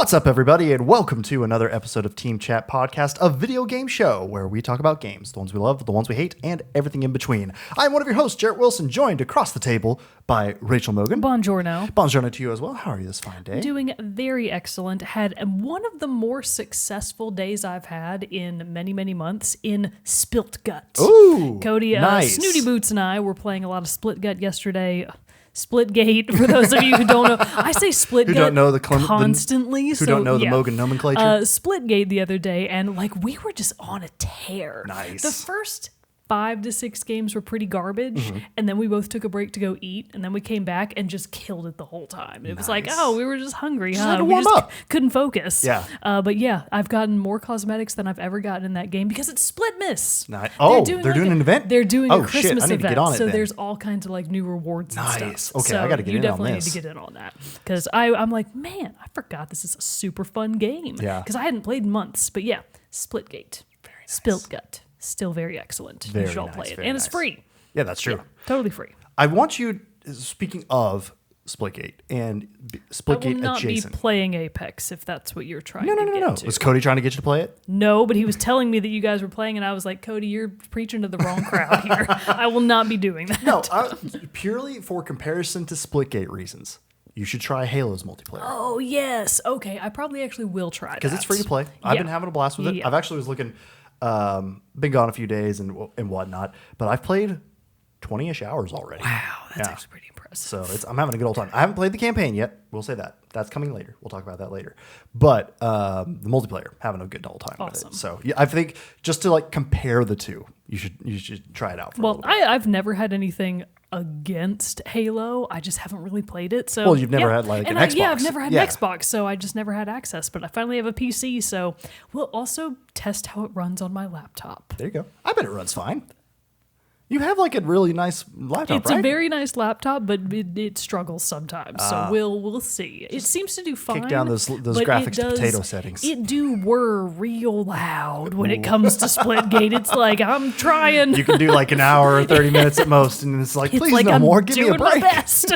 What's up, everybody, and welcome to another episode of Team Chat Podcast, a video game show where we talk about games, the ones we love, the ones we hate, and everything in between. I'm one of your hosts, Jarrett Wilson, joined across the table by Rachel Mogan. Buongiorno. Buongiorno to you as well. How are you this fine day? Doing very excellent. Had one of the more successful days I've had in many, many months in Spilt Gut. Ooh, Cody, nice. Snooty Boots and I were playing a lot of Split Gut yesterday. Splitgate, for those of you who don't know. I say Splitgate Who don't know the constantly. Who don't know the Mogan nomenclature. Splitgate the other day, and we were just on a tear. Nice. The first 5 to 6 games were pretty garbage, and then we both took a break to go eat, and then we came back and just killed it the whole time. It was like, oh, we were just hungry, Just huh? had to We warm just up. couldn't focus. Yeah. But yeah, I've gotten more cosmetics than I've ever gotten in that game because it's Split Miss. Nice. Oh, they're doing an event? They're doing Oh, a shit, Christmas I need to event. get on it so then. there's all kinds of new rewards and Nice. stuff. Okay, so I gotta get you in on definitely this. need to get in on that because I'm like, man, I forgot this is a super fun game. Yeah. Because I hadn't played in months. But yeah, Splitgate. Very nice. Spilt Gut. Still very excellent. Very You should all nice, play it. very And it's nice. free. Yeah, that's true. Yeah, totally free. I want you, speaking of Splitgate and I will Splitgate not adjacent. be playing Apex if that's what you're trying No. to get to. Was Cody trying to get you to play it? No, but he was telling me that you guys were playing, and I was like, Cody, you're preaching to the wrong crowd here. I will not be doing that. No, purely for comparison to Splitgate reasons. You should try Halo's multiplayer. Oh, yes. Okay, I probably actually will try that. Because it's free to play. I've been having a blast with it. Yeah. I've actually was looking, been gone a few days and whatnot, but I've played 20-ish hours already. Wow, that's Yeah. actually pretty impressive. So I'm having a good old time. I haven't played the campaign yet. We'll say that. That's coming later. We'll talk about that later. But the multiplayer, having a good old time with Awesome. it. So yeah, I think just to compare the two, you should try it out for a Well, little bit. I've never had anything against Halo. I just haven't really played it. So Well, you've never had, and an Yeah, Xbox. I've never had Yeah. an Xbox, so I just never had access. But I finally have a PC, so we'll also test how it runs on my laptop. There you go. I bet it runs fine. You have a really nice laptop, It's right? a very nice laptop, but it struggles sometimes. So we'll see. It seems to do fine. down those but graphics it to potato settings. It do whir real loud when it comes to Splitgate. It's like I'm trying. You can do an hour or 30 minutes at most, and it's like, It's please like no I'm more. Give me a doing my break. best.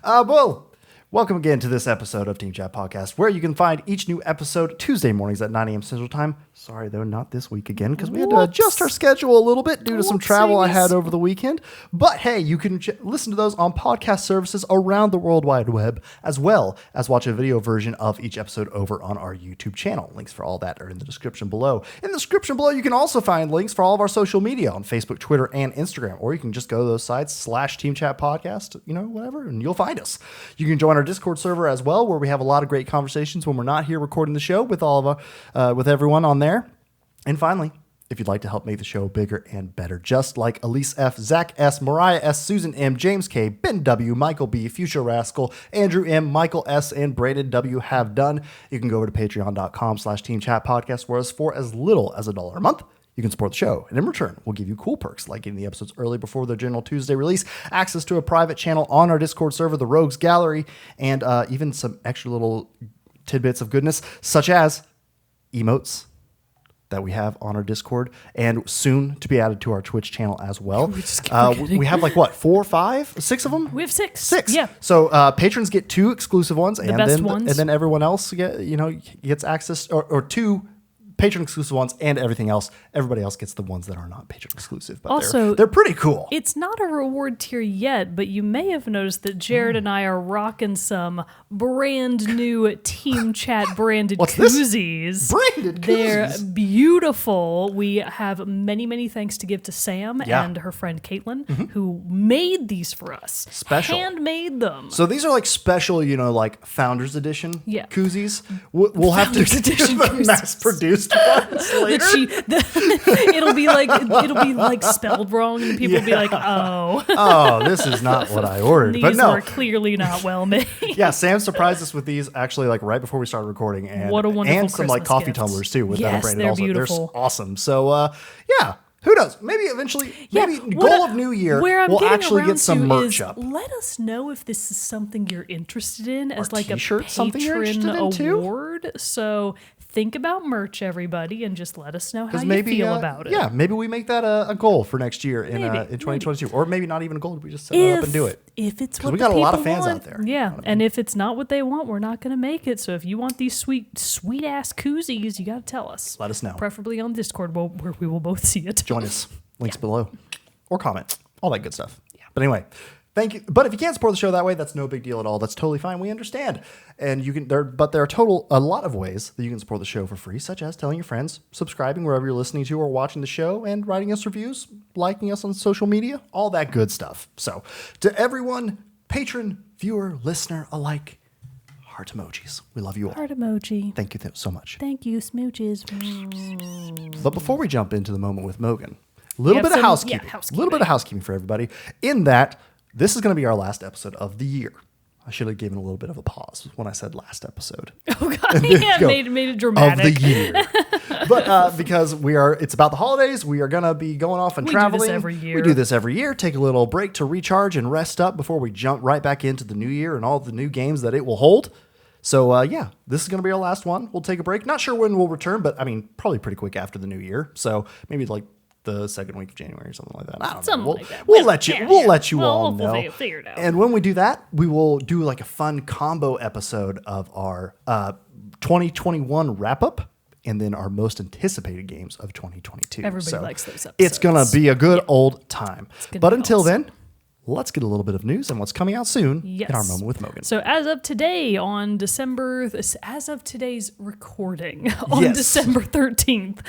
Well, welcome again to this episode of Team Chat Podcast, where you can find each new episode Tuesday mornings at 9 a.m. Central Time. Sorry, though, not this week again, because we had to Whoops. adjust our schedule a little bit due to some travel I Whoopsies. had over the weekend. But hey, you can listen to those on podcast services around the World Wide Web, as well as watch a video version of each episode over on our YouTube channel. Links for all that are in the description below. In the description below, you can also find links for all of our social media on Facebook, Twitter, and Instagram, or you can just go to those sites /Team Chat Podcast, whatever, and you'll find us. You can join our Discord server as well, where we have a lot of great conversations when we're not here recording the show with all of with everyone on there. And finally, if you'd like to help make the show bigger and better, just like Elise F., Zach S., Mariah S., Susan M., James K., Ben W., Michael B., Future Rascal, Andrew M., Michael S., and Brandon W. have done, you can go over to patreon.com/Team Chat Podcast, where for as little as $1 a month, you can support the show. And in return, we'll give you cool perks like getting the episodes early before their general Tuesday release, access to a private channel on our Discord server, the Rogues Gallery, and even some extra little tidbits of goodness, such as emotes that we have on our Discord and soon to be added to our Twitch channel as well. We have 4, 5, 6 of them? We have 6. 6. Yeah. So patrons get 2 exclusive ones, and best then ones. and then everyone else gets access or 2 patron exclusive ones, and everything else. Everybody else gets the ones that are not patron exclusive, but Also, they're pretty cool. It's not a reward tier yet, but you may have noticed that Jared and I are rocking some brand new Team Chat branded What's this? koozies. Branded They're koozies. beautiful. We have many, many thanks to give to Sam Yeah. and her friend Caitlin, who made these for us. Special. Handmade them. So these are special, Founders Edition Yeah. koozies. We'll have to Founders do Edition the koozies. mass-produced ones later. It'll be like spelled wrong, and people will be like, "Oh, Oh, this is not what I ordered. these But no, are clearly not well made." yeah, Sam surprised us with these actually right before we started recording, and What a wonderful and some Christmas coffee gift. tumblers too with Yes, that branded they're also. beautiful. They're awesome. So yeah, who knows? Maybe eventually, goal of New Year, where I'm we'll getting actually around get some to merch is, up. Let us know if this is something you're interested in as Or a t-shirt, patron something you're interested in too? award. So think about merch, everybody, and just let us know how you maybe, feel about it. Yeah, maybe we make that a goal for next year in 2022. Or maybe not even a goal. We just set it up and do it. If it's what we got the a lot of people fans want, out there. Yeah, and if it's not what they want, we're not going to make it. So if you want these sweet ass koozies, you got to tell us. Let us know. Preferably on Discord, where we will both see it. Join us. Links below. Or comment. All that good stuff. Yeah. But anyway, thank you. But if you can't support the show that way, that's no big deal at all. That's totally fine. We understand. And you can there are a lot of ways that you can support the show for free, such as telling your friends, subscribing wherever you're listening to or watching the show, and writing us reviews, liking us on social media, all that good stuff. So to everyone, patron, viewer, listener alike, heart emojis. We love you all. Heart emoji. Thank you so much. Thank you, smooches. But before we jump into the moment with Mogan, a little bit of housekeeping. A little bit of housekeeping for everybody. In that, this is going to be our last episode of the year. I should have given a little bit of a pause when I said last episode. Oh God, yeah, made it dramatic. Of the year. But because it's about the holidays, we are going to be going off and traveling. We do this every year. We do this every year. Take a little break to recharge and rest up before we jump right back into the new year and all the new games that it will hold. So, this is going to be our last one. We'll take a break. Not sure when we'll return, but I mean, probably pretty quick after the new year. So maybe like the second week of January or something like that. I don't know. Like that. We'll let you all know. We'll figure it out. And when we do that, we will do like a fun combo episode of our 2021 wrap up and then our most anticipated games of 2022. Everybody likes those episodes. It's going to be a good old time. But until then, let's get a little bit of news and what's coming out soon in our moment with Mogan. So as of today's recording on December 13th,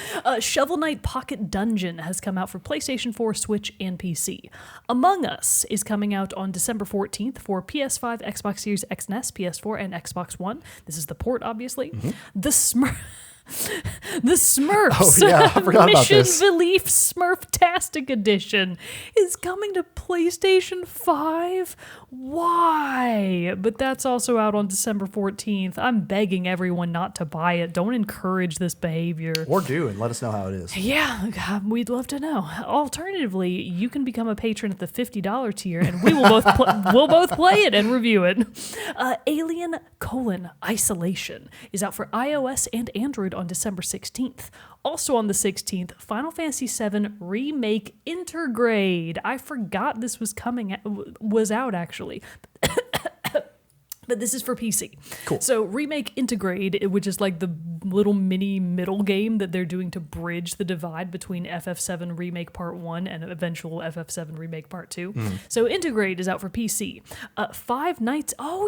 Shovel Knight Pocket Dungeon has come out for PlayStation 4, Switch, and PC. Among Us is coming out on December 14th for PS5, Xbox Series X and S, PS4, and Xbox One. This is the port, obviously. Mm-hmm. The Smurfs Oh, yeah, I forgot about this. Mission Belief Smurftastic Edition is coming to PlayStation 5. Why? But that's also out on December 14th. I'm begging everyone not to buy it. Don't encourage this behavior. Or do, and let us know how it is. Yeah, God, we'd love to know. Alternatively, you can become a patron at the $50 tier, and we will both play it and review it. Alien: Isolation is out for iOS and Android on December 16th. Also on the 16th, Final Fantasy VII Remake Intergrade. I forgot this was out actually. But this is for PC. Cool. So Remake Intergrade, which is like the little mini middle game that they're doing to bridge the divide between FF7 Remake Part 1 and eventual FF7 Remake Part 2. So Intergrade is out for PC. Five Nights... Oh,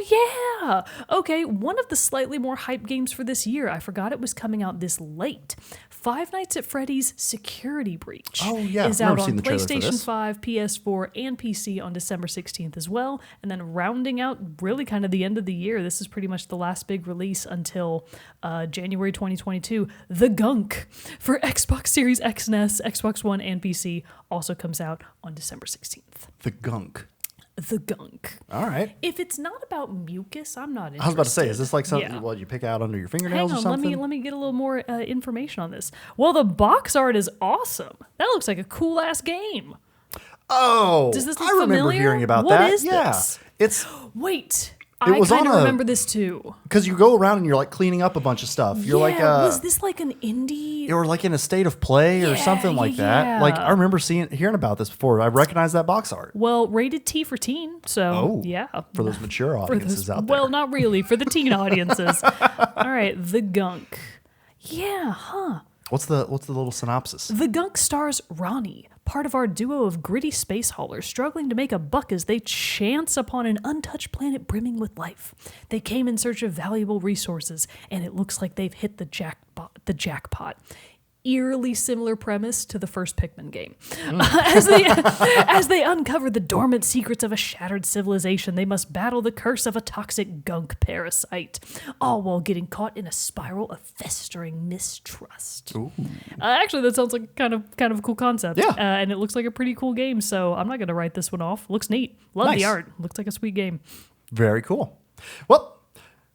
yeah! Okay, one of the slightly more hype games for this year. I forgot it was coming out this late. Five Nights at Freddy's Security Breach is out on PlayStation 5, PS4, and PC on December 16th as well. And then rounding out really kind of the end of the year, this is pretty much the last big release until January 2022. The Gunk for Xbox Series X and S, Xbox One, and PC also comes out on December 16th. The Gunk. The Gunk. All right. If it's not about mucus, I'm not interested. I was about to say, is this like something you pick out under your fingernails or something? Let me get a little more information on this. Well, the box art is awesome. That looks like a cool ass game. Oh, does this look I remember familiar? hearing about what that. Is yeah, this? It's wait. I kind of remember this too. Because you go around and you're like cleaning up a bunch of stuff. You're like, was this like an indie? Or like in a state of play or something like that. Like I remember hearing about this before. I recognize that box art. Well, rated T for teen. So for those mature audiences out there. Well, not really for the teen audiences. All right, The Gunk. Yeah, huh? What's the little synopsis? The Gunk stars Ronnie, part of our duo of gritty space haulers struggling to make a buck as they chance upon an untouched planet brimming with life. They came in search of valuable resources, and it looks like they've hit the jackpot. Eerily similar premise to the first Pikmin game. As they uncover the dormant secrets of a shattered civilization, they must battle the curse of a toxic gunk parasite, all while getting caught in a spiral of festering mistrust. Actually, that sounds like kind of a cool concept. Yeah. And it looks like a pretty cool game, so I'm not going to write this one off. Looks neat. Love the art. Looks like a sweet game. Very cool. Well,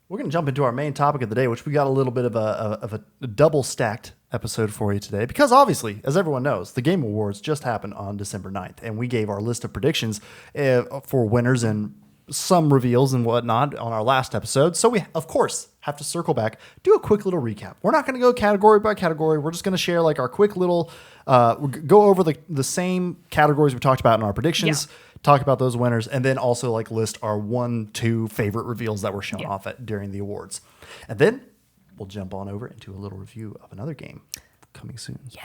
we're going to jump into our main topic of the day, which we got a little bit of a double stacked episode for you today. Because obviously, as everyone knows, the Game Awards just happened on December 9th. And we gave our list of predictions for winners and some reveals and whatnot on our last episode. So we, of course, have to circle back, do a quick little recap. We're not going to go category by category. We're just going to share like our quick little, go over the same categories we talked about in our predictions, talk about those winners, and then also like list our 1-2 favorite reveals that were shown off during the awards. And then we'll jump on over into a little review of another game coming soon. Yeah.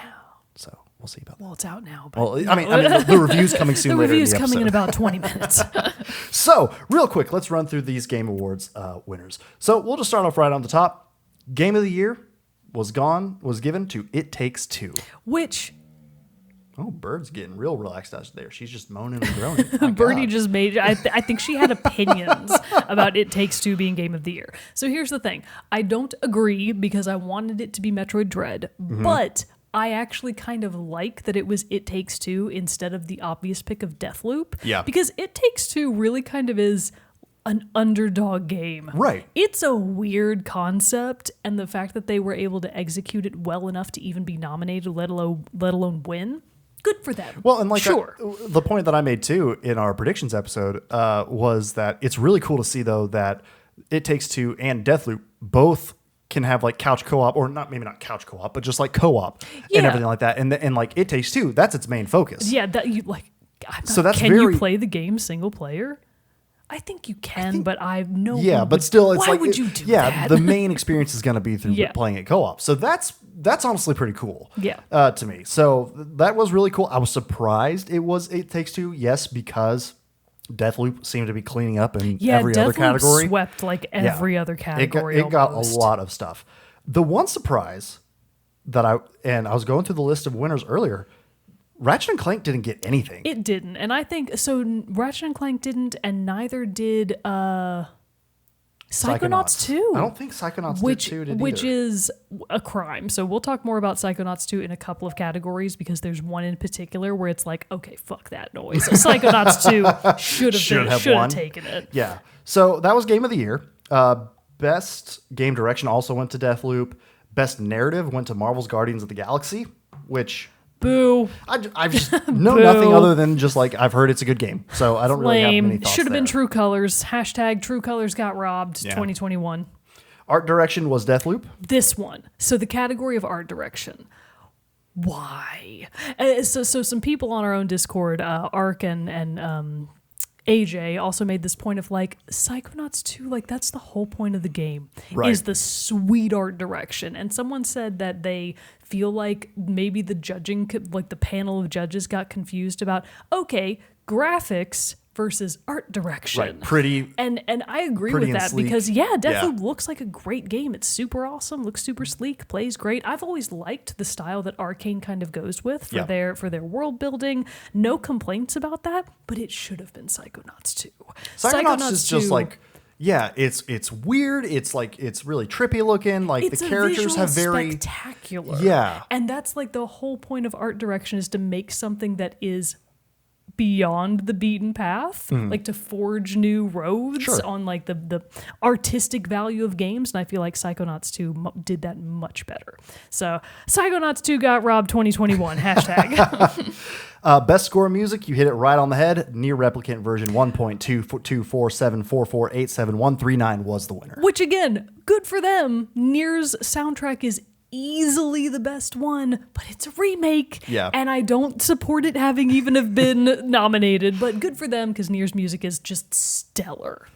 So we'll see about that. Well, it's out now. But Well, I mean, the review's coming soon. the later review's in the coming in episode. about 20 minutes. So, real quick, let's run through these Game Awards winners. So, we'll just start off right on the top. Game of the Year was given to It Takes Two. Which Oh, Bird's getting real relaxed out there. She's just moaning and groaning. My Birdie God. just made. I think she had opinions about It Takes Two being Game of the Year. So here's the thing: I don't agree because I wanted it to be Metroid Dread, but I actually kind of like that it was It Takes Two instead of the obvious pick of Deathloop. Yeah. Because It Takes Two really kind of is an underdog game. Right. It's a weird concept, and the fact that they were able to execute it well enough to even be nominated, let alone win. Good for them. Well, and like sure. the point that I made too in our predictions episode was that it's really cool to see though that It Takes Two and Deathloop both can have like couch co-op, or maybe not couch co-op, but just like co-op and everything like that. And like It Takes Two, that's its main focus. Yeah, that you like. So that's can very- you play the game single player? I think you can, but I know. Yeah, but still, it's why like would you do yeah, that? the main experience is going to be through Yeah. playing it co-op. So that's honestly pretty cool. Yeah. To me. So that was really cool. I was surprised it was It Takes Two. Yes, because Deathloop seemed to be cleaning up in every other Deathloop category. swept like every other category. It got a almost. lot of stuff. The one surprise that I was going through the list of winners earlier, Ratchet and Clank didn't get anything. It didn't, and I think so. Ratchet and Clank didn't, and neither did Psychonauts 2. I don't think Psychonauts which 2 did which either. is a crime. So we'll talk more about Psychonauts 2 in a couple of categories because there's one in particular where it's like, okay, fuck that noise. So Psychonauts 2 should have won. taken it. Yeah. So that was Game of the Year. Best Game Direction also went to Deathloop. Best Narrative went to Marvel's Guardians of the Galaxy, which Boo. I just know nothing other than just like I've heard it's a good game. So I don't really have many Lame. thoughts Should have been there. True Colors. Hashtag True Colors got robbed. Yeah. 2021. Art Direction was Deathloop. This one. So the category of art direction. Why? So some people on our own Discord, Ark and AJ also made this point of like Psychonauts 2, like that's the whole point of the game is the sweet art direction. And someone said that they feel like maybe the judging, like the panel of judges got confused about, okay, graphics versus art direction. Right. Pretty. And I agree Pretty with and that sleek. because Deathloop looks like a great game. It's super awesome, looks super sleek, plays great. I've always liked the style that Arcane kind of goes with for their world building. No complaints about that, but it should have been Psychonauts 2. Psychonauts is just 2, like it's weird. It's like it's really trippy looking. Like it's the a characters visual have very spectacular. Yeah. And that's like the whole point of art direction is to make something that is beyond the beaten path, like to forge new roads on like the artistic value of games. And I feel like Psychonauts 2 did that much better. So Psychonauts 2 got robbed 2021. Hashtag. Best score music, you hit it right on the head. Near Replicant version 1.22474487139 was the winner. Which again, good for them. Nier's soundtrack is easily the best one, but it's a remake. Yeah. And I don't support it having even have been nominated, but good for them because Nier's music is just stellar.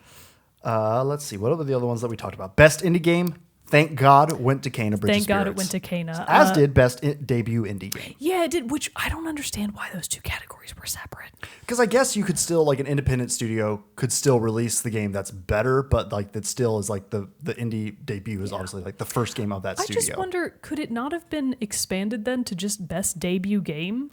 Let's see. What are the other ones that we talked about? Best indie game, thank God, went to Kena Bridge of Thank God it Spirits. went to Kena. As did best debut indie game. Yeah, it did, which I don't understand why those two categories were separate. Because I guess you could still, like an independent studio could still release the game that's better, but like that still is like the indie debut is obviously like the first game of that I studio. just wonder, could it not have been expanded then to just best debut game?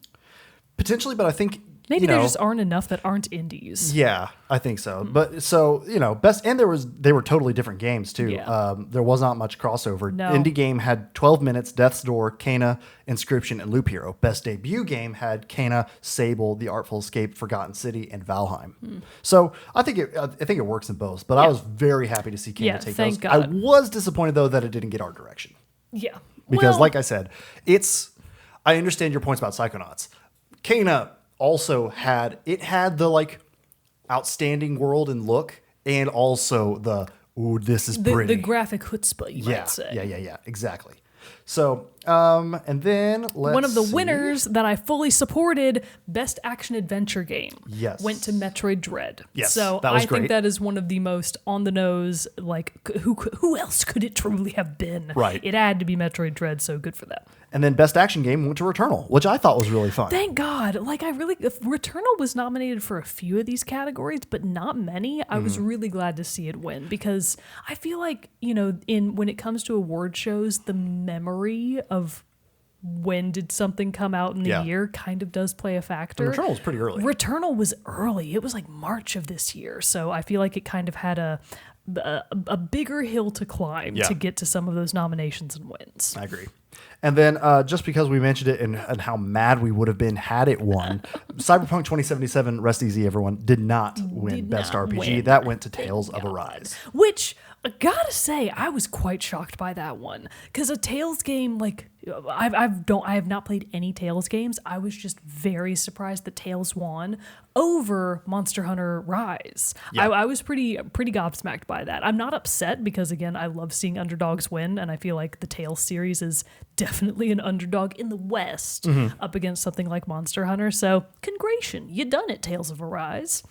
Potentially, but I think Maybe you there know, just aren't enough that aren't indies. Yeah, I think so. But so, best, and they were totally different games too. Yeah. There was not much crossover. No. Indie game had 12 Minutes, Death's Door, Kena, Inscription, and Loop Hero. Best debut game had Kena, Sable, The Artful Escape, Forgotten City, and Valheim. So I think it works in both. But I was very happy to see Kena take thank those. I God. was disappointed though that it didn't get art direction Yeah. because, Well, like I said, I understand your points about Psychonauts. Kena also had the like outstanding world and look, and also the ooh, this is pretty. The graphic chutzpah, you might say. Yeah, exactly. So, and then one of the winners that I fully supported, Best Action Adventure Game, went to Metroid Dread. Yes, so that was I great. think that is one of the most on the nose. Like, who else could it truly have been? Right. It had to be Metroid Dread. So good for them. And then Best Action Game went to Returnal, which I thought was really fun. Thank God. Like, Returnal was nominated for a few of these categories, but not many. I was really glad to see it win because I feel like, when it comes to award shows, the memory of when did something come out in the year kind of does play a factor. And Returnal was pretty early. Returnal was early. It was like March of this year. So I feel like it kind of had a bigger hill to climb to get to some of those nominations and wins. I agree. And then just because we mentioned it and how mad we would have been had it won, Cyberpunk 2077, rest easy everyone, did not win Best RPG. Win. That went to Tales of Arise. Which, I gotta say, I was quite shocked by that one. Because a Tales game, like, I have not played any Tales games. I was just very surprised that Tales won over Monster Hunter Rise. Yeah. I was pretty gobsmacked by that. I'm not upset because, again, I love seeing underdogs win, and I feel like the Tales series is definitely an underdog in the West up against something like Monster Hunter. So, congratulations, you done it, Tales of Arise.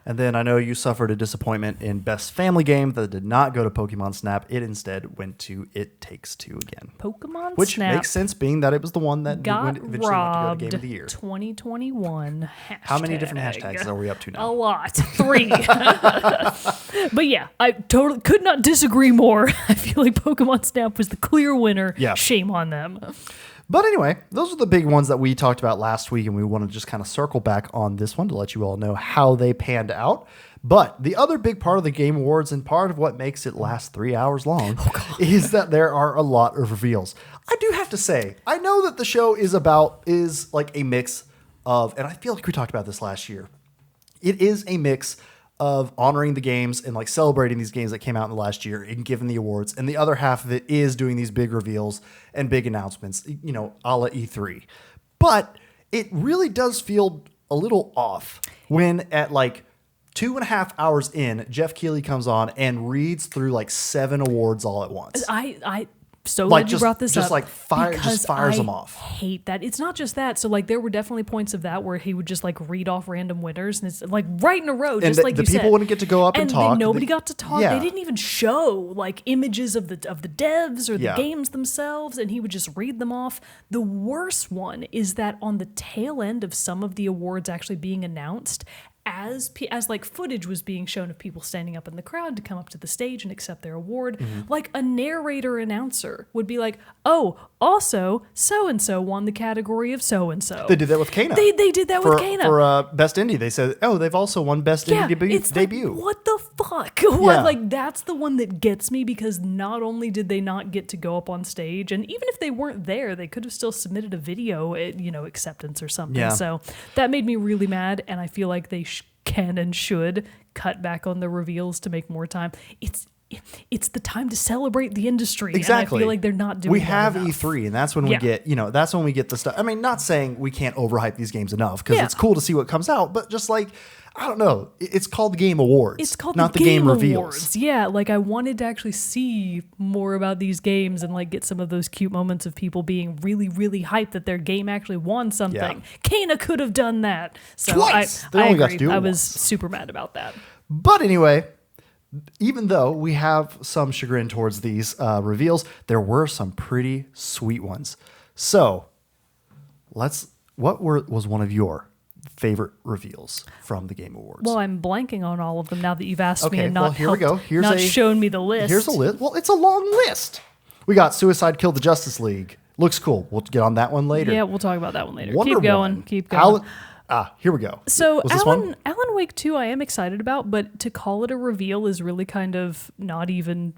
And then I know you suffered a disappointment in Best Family Game that did not go to Pokemon Snap. It instead went to It Takes Two again. Pokemon Which Snap makes sense, being that it was the one that got eventually went to robbed. go to Game of the Year. 2021 hashtag. How many different hashtags are we up to now? A lot. 3. But yeah, I totally could not disagree more. I feel like Pokemon Snap was the clear winner. Yeah. Shame on them. But anyway, those are the big ones that we talked about last week, and we want to just kind of circle back on this one to let you all know how they panned out. But the other big part of the Game Awards, and part of what makes it last 3 hours long, is that there are a lot of reveals. I do have to say, I know that the show is like a mix of, and I feel like we talked about this last year, it is a mix of honoring the games and like celebrating these games that came out in the last year and giving the awards. And the other half of it is doing these big reveals and big announcements, a la E3. But it really does feel a little off when at like 2.5 hours in, Jeff Keighley comes on and reads through like 7 awards all at once. I so Like glad you brought this just up. like just fires them off. I hate that. It's not just that. So like there were definitely points of that where he would just like read off random winners and it's like right in a row, just like the you said. people wouldn't get to go up and talk. Nobody got to talk. Yeah. They didn't even show like images of the devs or the Yeah. games themselves, and he would just read them off. The worst one is that on the tail end of some of the awards actually being announced, as like footage was being shown of people standing up in the crowd to come up to the stage and accept their award, like a narrator announcer would be like, "Oh, also so-and-so won the category of so-and-so." They did that with Kana. They did that with Kana. For Best Indie, they said, "Oh, they've also won Best Indie it's Debut." Like, what the fuck? Yeah. Like that's the one that gets me because not only did they not get to go up on stage, and even if they weren't there, they could have still submitted a video, acceptance or something. Yeah. So that made me really mad, and I feel like they can and should cut back on the reveals to make more time. It's the time to celebrate the industry. Exactly. And I feel like they're not doing We that have enough. E3, and that's when we get, that's when we get the stuff. I mean, not saying we can't overhype these games enough because Yeah. it's cool to see what comes out, but just like, I don't know, it's called the Game Awards. It's called not the Game Awards. Reveals. Yeah, like I wanted to actually see more about these games and like get some of those cute moments of people being really, really hyped that their game actually won something. Yeah. Kana could have done that. So Twice. They I only got agree. to do it I was once. super mad about that. But anyway, even though we have some chagrin towards these reveals, there were some pretty sweet ones. So, what was one of your favorite reveals from the Game Awards? Well, I'm blanking on all of them now that you've asked me Okay, and well, not here we go. not shown me the list. Here's a list. Well, it's a long list. We got Suicide Killed the Justice League. Looks cool. We'll get on that one later. Yeah, we'll talk about that one later. Wonder Keep going. Woman. Keep going. Here we go. So Was this one? Alan Wake 2 I am excited about, but to call it a reveal is really kind of not even...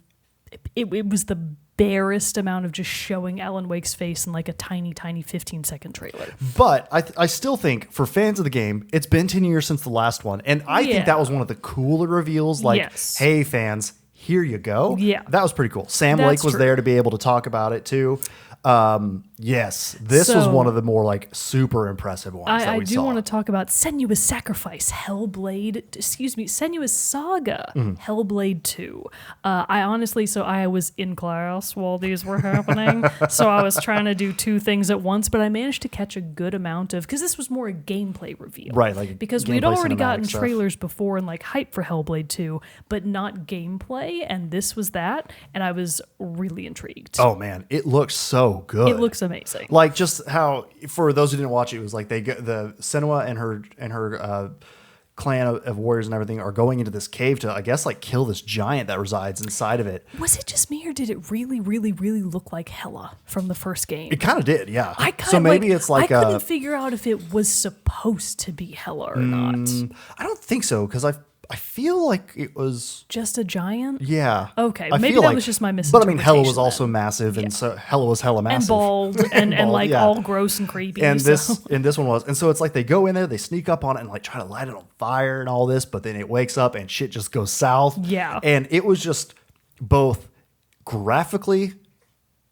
It was the barest amount of just showing Alan Wake's face in like a tiny 15-second trailer. But I still think for fans of the game, it's been 10 years since the last one. And I think that was one of the cooler reveals. Like, Yes. hey, fans, here you go. Yeah. That was pretty cool. Sam That's Lake was true. there to be able to talk about it too. Yes, this was So- one of the more like super impressive ones that I we do saw. want to talk about Senua's Sacrifice, Senua's Saga, Hellblade 2. I honestly, so I was in class while these were happening, so I was trying to do two things at once, but I managed to catch a good amount of, because this was more a gameplay reveal. Right, like because we'd gameplay already cinematic gotten stuff. trailers before and like hype for Hellblade 2, but not gameplay, and this was that, and I was really intrigued. Oh man, it looks so good. It looks amazing. like just how, for those who didn't watch it, it was like the Senua and her clan of warriors and everything are going into this cave to, I guess, like kill this giant that resides inside of it. Was it just me, or did it really, really, really look like Hela from the first game? It kind of did, yeah. I kind So maybe it's like I couldn't figure out if it was supposed to be Hela or not. I don't think so, because I feel like it was. Just a giant? Yeah. Okay, I maybe feel that was just my But I mean, Hela was misinterpretation also then. massive, and so Hela was hella massive. And bald and bald, like yeah. all gross and creepy. And so- this one was, and so it's like they go in there, they sneak up on it and like try to light it on fire and all this, but then it wakes up and shit just goes south. Yeah. And it was just both graphically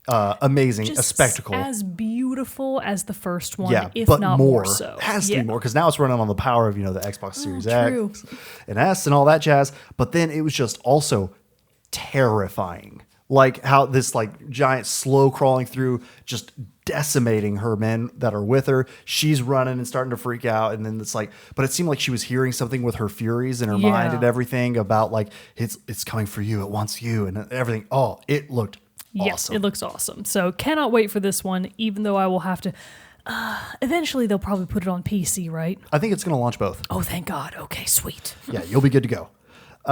amazing, a just spectacle. as beautiful as the first one, Yeah, if but not more. so. Has to Yeah. be more, because now it's running on the power of, the Xbox Series true. X and S and all that jazz. But then it was just also terrifying. Like how this like giant slow crawling through, just decimating her men that are with her. She's running and starting to freak out. And then it's like, but it seemed like she was hearing something with her furies in her mind Yeah. and everything about like, it's coming for you. It wants you and everything. Oh, it looked awesome. Yeah, it looks awesome. So cannot wait for this one, even though I will have to. Eventually, they'll probably put it on PC, right? I think it's going to launch both. Oh, thank God. Okay, sweet. Yeah, you'll be good to go. We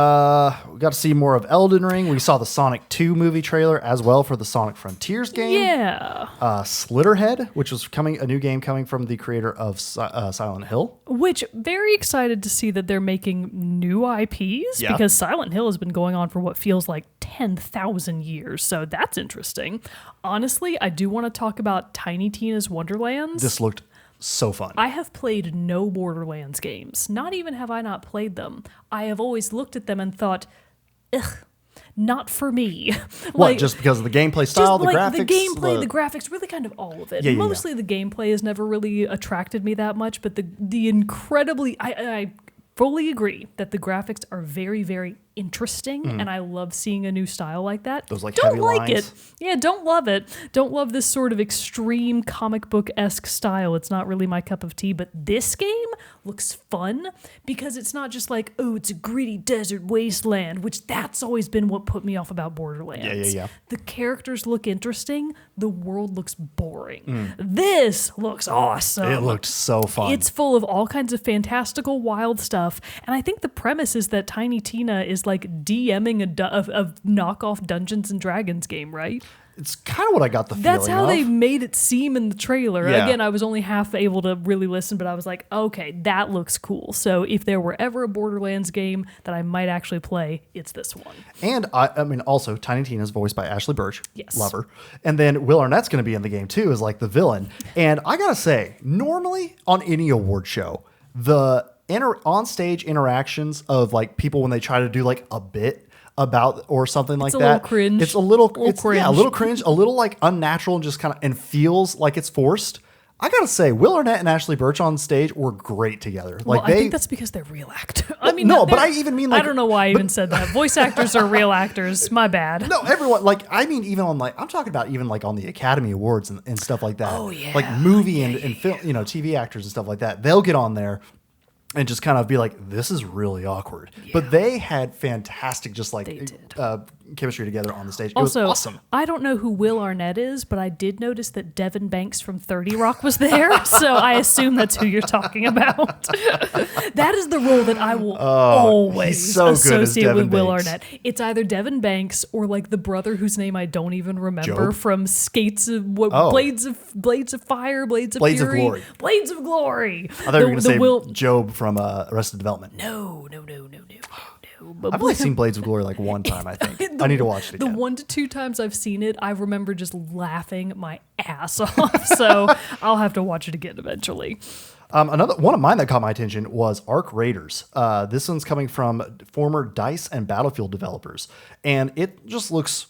got to see more of Elden Ring. We saw the Sonic 2 movie trailer as well for the Sonic Frontiers game. Yeah. Slitterhead, which was a new game coming from the creator of Silent Hill. Which, very excited to see that they're making new IPs Yeah. because Silent Hill has been going on for what feels like 10,000 years. So that's interesting. Honestly, I do want to talk about Tiny Tina's Wonderlands. This looked so fun. I have played no Borderlands games. Not even have I not played them. I have always looked at them and thought, ugh, not for me. What, just because of the gameplay style, the like graphics? the gameplay, the graphics, really kind of all of it. Yeah, yeah, yeah. Mostly the gameplay has never really attracted me that much, but the incredibly, I fully agree that the graphics are very, very interesting, and I love seeing a new style like that. Those, like, don't heavy like lines. it. Yeah, don't love it. Don't love this sort of extreme comic book-esque style. It's not really my cup of tea, but this game looks fun because it's not just like, oh, it's a gritty desert wasteland, which that's always been what put me off about Borderlands. Yeah. The characters look interesting. The world looks boring. This looks awesome. It looked so fun. It's full of all kinds of fantastical, wild stuff. And I think the premise is that Tiny Tina is like DMing a knockoff Dungeons and Dragons game, right? It's kind of what I got the feeling That's how of. they made it seem in the trailer. Yeah. Again, I was only half able to really listen, but I was like, okay, that looks cool. So if there were ever a Borderlands game that I might actually play, it's this one. And I mean, also Tiny Tina's voiced by Ashley Birch. Yes. Love her. And then Will Arnett's going to be in the game too, as like the villain. And I gotta say, normally on any award show, the on-stage interactions of like people when they try to do like a bit about or something like a that, little cringe. it's a little, Little yeah, a cringe. little cringe, a little like unnatural, and just kind of and feels like it's forced. I gotta say, Will Arnett and Ashley Birch on stage were great together. Like Well, I think that's because they're real actors. I mean, no, but they're- I even mean, like- I don't know why I even said that. Voice actors are real actors. My bad. No, everyone, like, I mean, even on, like, I'm talking about even, like, on the Academy Awards and stuff like that. Oh, yeah. Like, movie and film, TV actors and stuff like that. They'll get on there and just kind of be like, this is really awkward. But they had fantastic, just, like, They did. chemistry together on the stage. Also, it was awesome. I don't know who Will Arnett is, but I did notice that Devin Banks from 30 Rock was there, so I assume that's who you're talking about. That is the role that I will always he's so good as associate Devin with Will Banks. Arnett. It's either Devin Banks or like the brother whose name I don't even remember Job? from Skates of Oh. Blades of Fire, Blades of Blades of Fury, Glory. Blades of Glory. I thought you were going to say Job from Arrested Development. No. But I've only seen Blades of Glory like one time, I think. I need to watch it The again. 1 to 2 times I've seen it, I remember just laughing my ass off. So I'll have to watch it again eventually. Another one of mine that caught my attention was Arc Raiders. This one's coming from former DICE and Battlefield developers, and it just looks,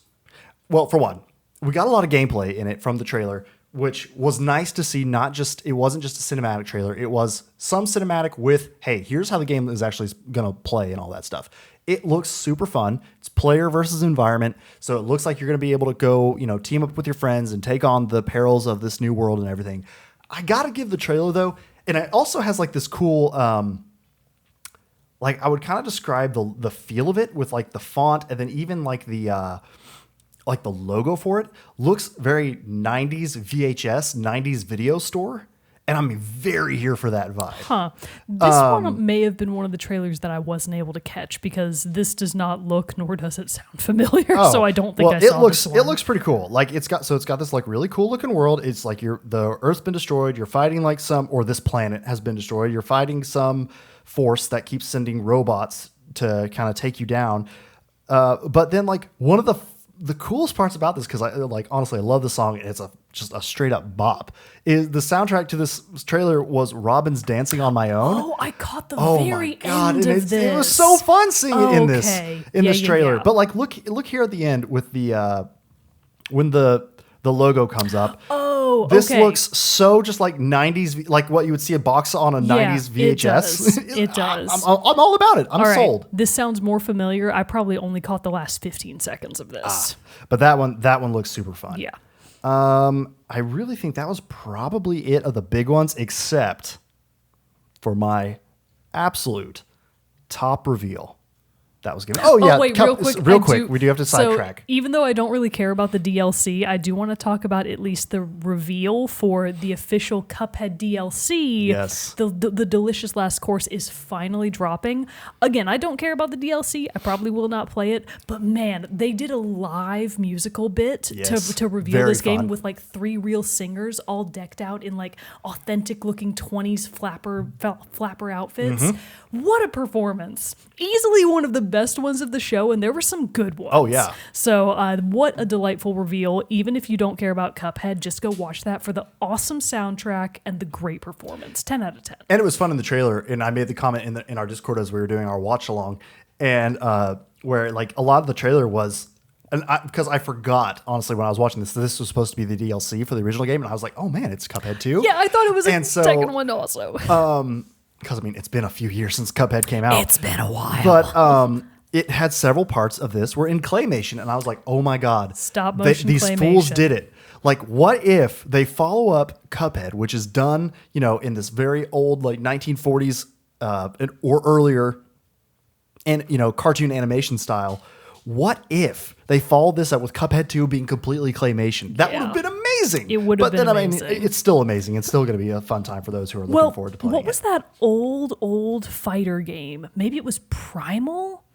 well, for one, we got a lot of gameplay in it from the trailer, which was nice to see. It wasn't just a cinematic trailer. It was some cinematic with, hey, here's how the game is actually going to play and all that stuff. It looks super fun. It's player versus environment. So it looks like you're going to be able to go, team up with your friends and take on the perils of this new world and everything. I got to give the trailer though. And it also has like this cool, like I would kind of describe the feel of it with like the font and then even like the logo for it looks very 90s VHS, 90s video store. And I'm very here for that vibe. Huh. This one may have been one of the trailers that I wasn't able to catch because this does not look nor does it sound familiar. So I don't think I saw this one. It looks pretty cool. Like it's got this like really cool looking world. It's like the Earth's been destroyed. You're fighting like this planet has been destroyed. You're fighting some force that keeps sending robots to kind of take you down. But then like one of the coolest parts about this, because I honestly I love the song and it's just a straight up bop, is the soundtrack to this trailer was Robin's Dancing on My Own. Oh, I caught the very end of this. It was so fun seeing it in this trailer. Yeah. But like look here at the end with the when the logo comes up. Oh, this looks so just like 90s, like what you would see a box on a 90s VHS. It does. I'm all about it. I'm sold. This sounds more familiar. I probably only caught the last 15 seconds of this. But that one looks super fun. Yeah. I really think that was probably it of the big ones, except for my absolute top reveal. That was given. Oh yeah, wait, real quick. We do have to sidetrack. So even though I don't really care about the DLC, I do want to talk about at least the reveal for the official Cuphead DLC. Yes. The Delicious Last Course is finally dropping. Again, I don't care about the DLC. I probably will not play it. But man, they did a live musical bit to reveal this game with like 3 real singers all decked out in like authentic looking 20s flapper outfits. Mm-hmm. What a performance. Easily one of the best ones of the show, and there were some good ones. Oh, yeah. So what a delightful reveal. Even if you don't care about Cuphead, just go watch that for the awesome soundtrack and the great performance. 10 out of 10. And it was fun in the trailer, and I made the comment in our Discord as we were doing our watch along, and where like a lot of the trailer was, and because I forgot, honestly, when I was watching this was supposed to be the DLC for the original game, and I was like, oh man, it's Cuphead 2. Yeah, I thought it was a second one also. Because I mean, it's been a few years since Cuphead came out. It's been a while. But it had several parts of this were in claymation, and I was like, oh my god, stop motion these claymation. fools did it. Like, what if they follow up Cuphead, which is done, in this very old like 1940s or earlier, and cartoon animation style. What if they followed this up with Cuphead 2 being completely claymation? That would have been amazing. It would have been amazing. I mean, it's still amazing. It's still going to be a fun time for those who are looking forward to playing it. What was that old fighter game? Maybe it was Primal?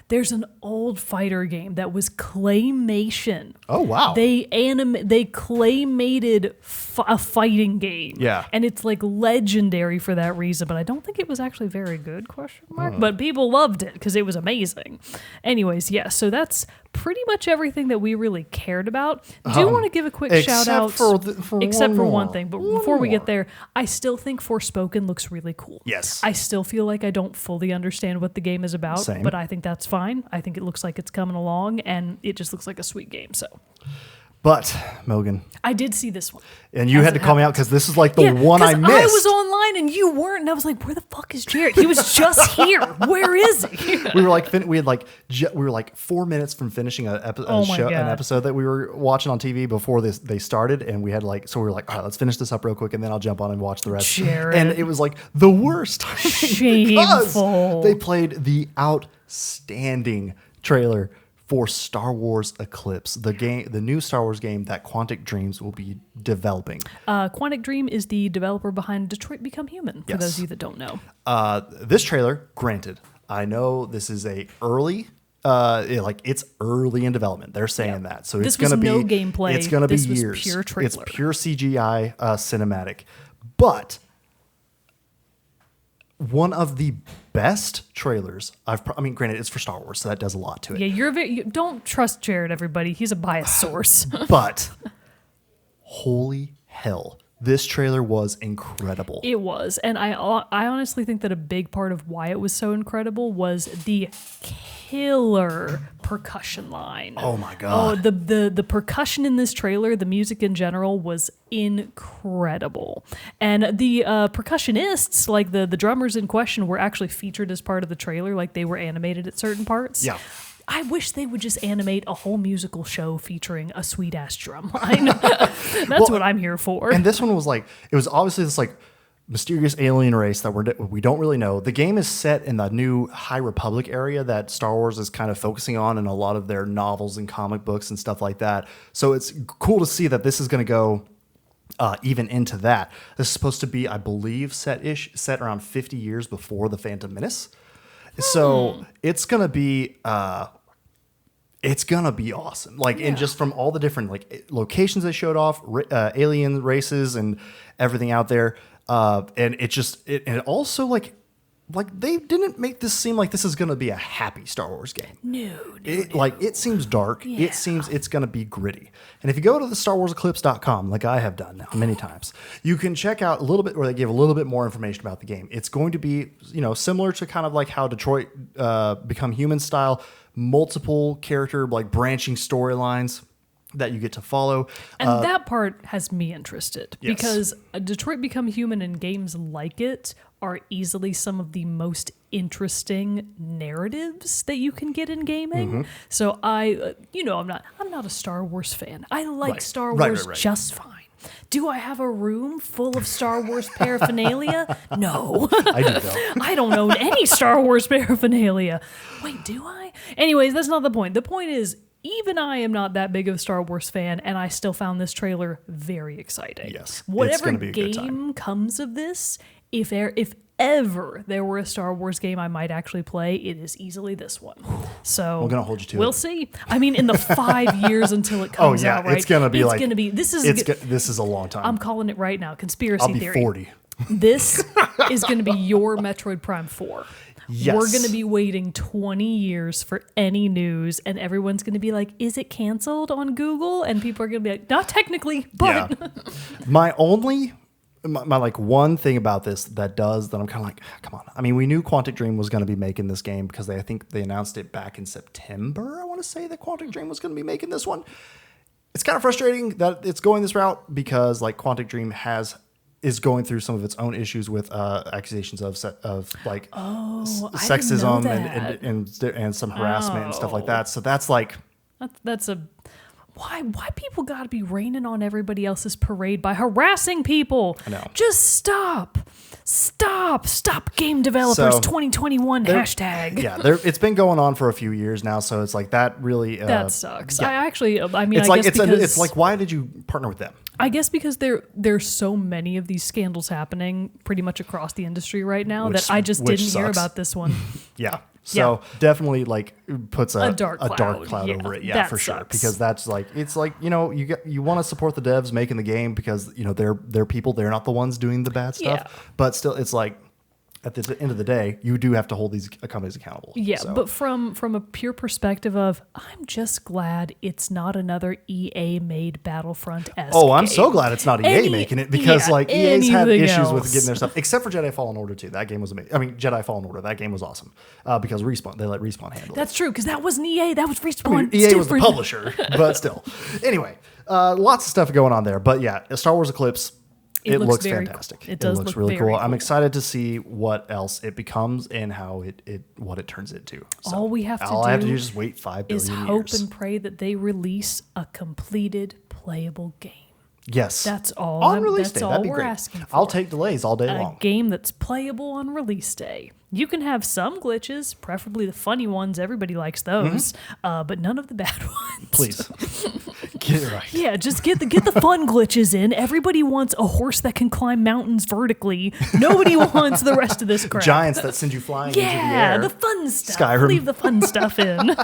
There's an old fighter game that was claymation. Oh, wow. They claymated a fighting game. Yeah. And it's like legendary for that reason, but I don't think it was actually very good, ? But people loved it because it was amazing. Anyways, yeah, so that's pretty much everything that we really cared about. Do want to give a quick shout out except for one thing, but before we get there, I still think Forspoken looks really cool. Yes. I still feel like I don't fully understand what the game is about, but I think that's fine. I think it looks like it's coming along, and it just looks like a sweet game. So, but Mogan, I did see this one, and you had to call me out because this is like the one I missed. I was online and you weren't, and I was like, "Where the fuck is Jared? He was just here. Where is he?" We were like 4 minutes from finishing an episode that we were watching on TV before they started, and we were like, all right, let's finish this up real quick, and then I'll jump on and watch the rest. Jared. And it was like the worst. Shameful. They played the outstanding trailer for Star Wars Eclipse, the new Star Wars game that Quantic Dreams will be developing. Quantic Dream is the developer behind Detroit Become Human, for those of you that don't know. This trailer, granted, I know this is a early, it's early in development. They're saying that. So it's going to be no gameplay. It's going to be years. This was pure trailer. It's pure CGI cinematic. But one of the best trailers granted, it's for Star Wars, so that does a lot to it. Yeah, you don't trust Jared, everybody. He's a biased source. But holy hell, This trailer was incredible. It was. And I honestly think that a big part of why it was so incredible was the killer percussion line. Oh my God. Oh, the percussion in this trailer, the music in general was incredible. And the percussionists, like the drummers in question, were actually featured as part of the trailer, like they were animated at certain parts. Yeah. I wish they would just animate a whole musical show featuring a sweet ass drum line. That's what I'm here for. And this one was like, it was obviously this like mysterious alien race that we don't really know. The game is set in the new High Republic area that Star Wars is kind of focusing on in a lot of their novels and comic books and stuff like that. So it's cool to see that this is going to go even into that. This is supposed to be, I believe, set around 50 years before the Phantom Menace. So it's gonna be awesome. Like, and just from all the different like locations they showed off, alien races and everything out there, and it also like they didn't make this seem like this is gonna be a happy Star Wars game. No. Like it seems dark. Yeah. It seems it's gonna be gritty. And if you go to the StarWarsEclipse.com, like I have done now many times, you can check out a little bit where they give a little bit more information about the game. It's going to be, similar to kind of like how Detroit Become Human style, multiple character like branching storylines that you get to follow. And that part has me interested Yes. because Detroit Become Human and games like it are easily some of the most interesting narratives that you can get in gaming. Mm-hmm. So I'm not a Star Wars fan. I like Right. Star Right, Wars right. just fine. Do I have a room full of Star Wars paraphernalia? No. I do though. I don't own any Star Wars paraphernalia. Wait, do I? Anyways, that's not the point. The point is, even I am not that big of a Star Wars fan, and I still found this trailer very exciting. Yes, it's Whatever gonna be a good time. game comes of this, if ever there were a Star Wars game I might actually play, it is easily this one. So We're gonna hold you to we'll it. see. I mean, in the 5 years until it comes out, right? It's gonna be this is a long time. I'm calling it right now. Conspiracy I'll be theory. 40. This is going to be your Metroid Prime 4. Yes. We're going to be waiting 20 years for any news, and everyone's going to be like, is it canceled on Google? And people are going to be like, not technically, but... Yeah. My like one thing about this that I'm kind of like, come on. I mean, we knew Quantic Dream was going to be making this game because I think they announced it back in September. I want to say that Quantic Dream was going to be making this one. It's kind of frustrating that it's going this route because like Quantic Dream is going through some of its own issues with accusations of sexism and some harassment and stuff like that. So that's like That's a... Why people got to be raining on everybody else's parade by harassing people? I know. Just stop game developers So, 2021 hashtag. Yeah, it's been going on for a few years now, so it's like that really That sucks. yeah. It's like why did you partner with them? I guess because there's so many of these scandals happening pretty much across the industry right now Which- that I just which didn't hear sucks. about this one. Yeah. So definitely like puts a dark cloud cloud. Yeah, over it. Yeah, that for sure. sucks. Because that's like, it's like, you want to support the devs making the game because, they're people, they're not the ones doing the bad stuff. Yeah. But still, it's like, at the end of the day, you do have to hold these companies accountable. Yeah, So, but from a pure perspective of, I'm just glad it's not another EA made Battlefront-esque I'm game. so glad it's not EA making it because EA's had anything issues else. with getting their stuff, except for Jedi Fallen Order 2. That game was amazing. I mean, Jedi Fallen Order, that game was awesome because they let Respawn handle it. That's true, because that wasn't EA, that was Respawn. I mean, It's EA was the different. publisher, but still. Anyway, lots of stuff going on there. But yeah, Star Wars Eclipse, it looks very fantastic. cool. It does looks look really very cool. I'm cool. excited to see what else it becomes and how what it turns into. So All we have to all I have to do do is just wait 5 billion is years. hope and pray that they release a completed playable game. Yes. That's all. On release that's day, all that'd be we're great. asking for. I'll take delays all day A long. game that's playable on release day. You can have some glitches, preferably the funny ones. Everybody likes those, but none of the bad ones. Please. Get it right. Yeah, just get the fun glitches in. Everybody wants a horse that can climb mountains vertically. Nobody wants the rest of this crap. Giants that send you flying into the Yeah, air. the fun stuff. Skyrim. Leave the fun stuff in.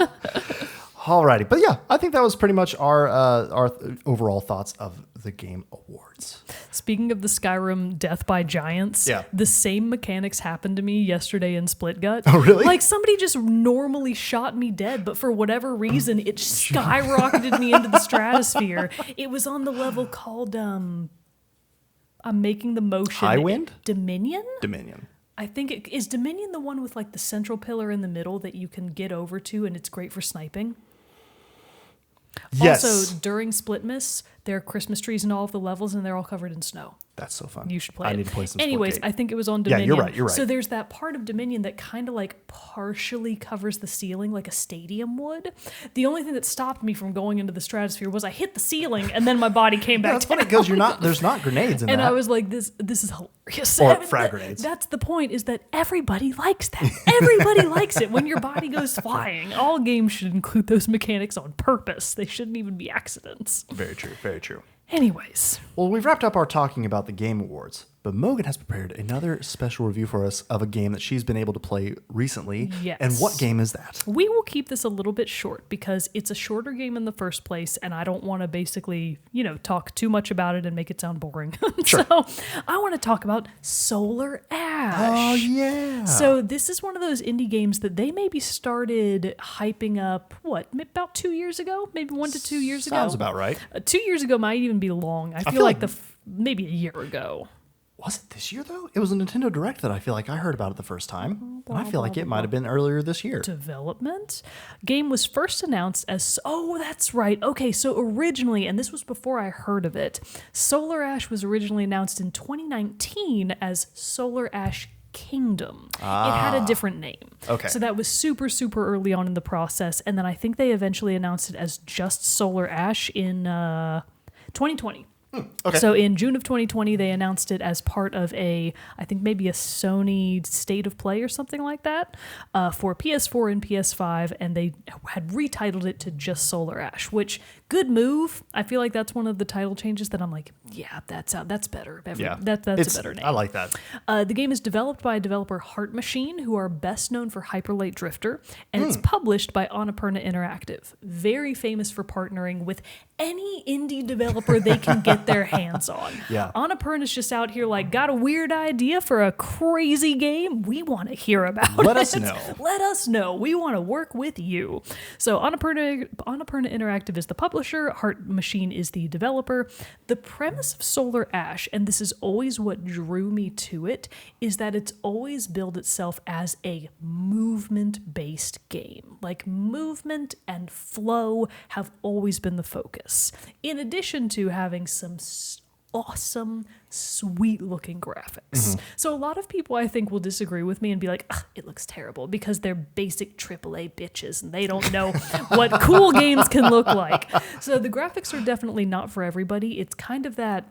Alrighty, but yeah, I think that was pretty much our overall thoughts of the Game Awards. Speaking of the Skyrim death by giants, Yeah. the same mechanics happened to me yesterday in Split Gut. Oh, really? Like somebody just normally shot me dead, but for whatever reason, it skyrocketed me into the stratosphere. It was on the level called I'm making the motion. Highwind? Dominion? Dominion. I think is Dominion the one with like the central pillar in the middle that you can get over to, and it's great for sniping. Yes. Also, during Splitmas, there are Christmas trees in all of the levels, and they're all covered in snow. That's so fun. You should play I it. need to play some Anyways, Splitgate. I think it was on Dominion. Yeah, you're right. So there's that part of Dominion that kind of like partially covers the ceiling like a stadium would. The only thing that stopped me from going into the stratosphere was I hit the ceiling and then my body came back That's down. funny because there's not grenades in And that. I was like, this is hilarious. Or And frag grenades. That's the point, is that everybody likes that. Everybody likes it when your body goes flying. All games should include those mechanics on purpose. They shouldn't even be accidents. Very true. Very true. Anyways. Well, we've wrapped up our talking about the Game Awards, but Mogan has prepared another special review for us of a game that she's been able to play recently. Yes. And what game is that? We will keep this a little bit short because it's a shorter game in the first place, and I don't want to basically, talk too much about it and make it sound boring. Sure. So I want to talk about Solar Ash. Oh, yeah. So this is one of those indie games that they maybe started hyping up, about 2 years ago? Maybe 1 to 2 years ago? Sounds about right. 2 years ago might even be long. I feel like maybe a year ago. Was it this year, though? It was a Nintendo Direct that I feel like I heard about it the first time. And I feel like it might have been earlier this year. Development. Game was first announced as... Oh, that's right. Okay, so originally, and this was before I heard of it, Solar Ash was originally announced in 2019 as Solar Ash Kingdom. It had a different name. Okay. So that was super, super early on in the process. And then I think they eventually announced it as just Solar Ash in 2020. Okay. So in June of 2020, they announced it as part of I think maybe a Sony State of Play or something like that for PS4 and PS5, and they had retitled it to just Solar Ash, which, good move. I feel like that's one of the title changes that I'm like, yeah, that's better. That's a better name. I like that. The game is developed by developer Heart Machine, who are best known for Hyper Light Drifter, and it's published by Annapurna Interactive, very famous for partnering with any indie developer they can get their hands on. Yeah. Annapurna's just out here like, got a weird idea for a crazy game? We want to hear about it. Let us know. Let us know. We want to work with you. So Annapurna Interactive is the publisher. Heart Machine is the developer. The premise of Solar Ash, and this is always what drew me to it, is that it's always billed itself as a movement-based game. Like, movement and flow have always been the focus. In addition to having some awesome, sweet-looking graphics. So a lot of people, I think, will disagree with me and be like, it looks terrible because they're basic AAA bitches and they don't know what cool games can look like. So the graphics are definitely not for everybody. It's kind of that...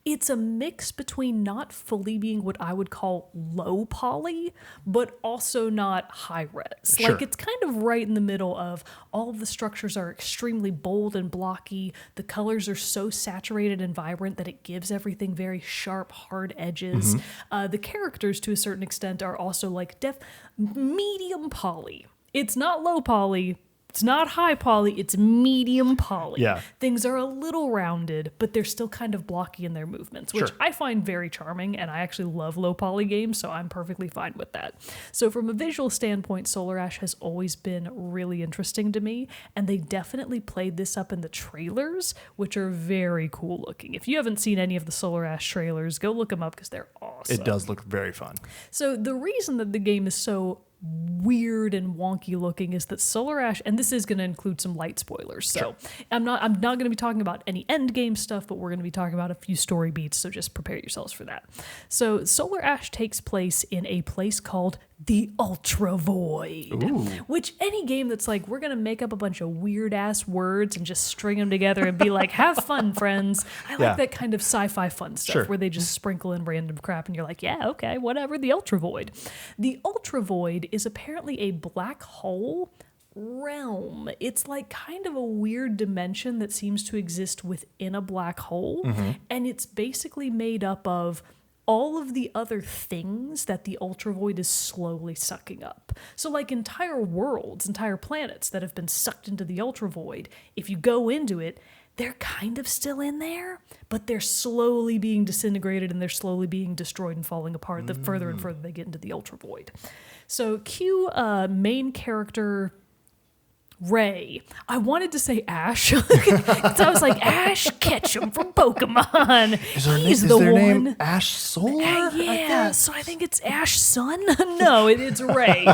It's a mix between not fully being what I would call low poly, but also not high res. Sure. Like, it's kind of right in the middle of all of the structures are extremely bold and blocky. The colors are so saturated and vibrant that it gives everything very sharp, hard edges. The characters, to a certain extent, are also like medium poly. It's not low poly. It's not high poly, it's medium poly. Yeah. Things are a little rounded, but they're still kind of blocky in their movements, which Sure. I find very charming, and I actually love low poly games, so I'm perfectly fine with that. So from a visual standpoint, Solar Ash has always been really interesting to me, and they definitely played this up in the trailers, which are very cool looking. If you haven't seen any of the Solar Ash trailers, go look them up because they're awesome. It does look very fun. So the reason that the game is so weird and wonky looking is that Solar Ash, and this is going to include some light spoilers, so Sure. I'm not going to be talking about any end game stuff, but we're going to be talking about a few story beats, so just prepare yourselves for that. So Solar Ash takes place in a place called the Ultra Void, which any game that's like, we're going to make up a bunch of weird ass words and just string them together and be like, have fun, friends. I like that kind of sci-fi fun stuff. Sure. Where they just sprinkle in random crap and you're like, yeah, okay, whatever, the Ultra Void. The Ultra Void is apparently a black hole realm. It's like kind of a weird dimension that seems to exist within a black hole, and it's basically made up of all of the other things that the Ultra Void is slowly sucking up. So like entire worlds, entire planets that have been sucked into the Ultra Void, if you go into it, they're kind of still in there, but they're slowly being disintegrated and they're slowly being destroyed and falling apart the further and further they get into the Ultra Void. So cue main character Ray. I wanted to say Ash. So I was like, Ash Ketchum from Pokemon. He's the their one. name Ash Solar? Yeah, so I think it's Ash Sun. No, it's Ray.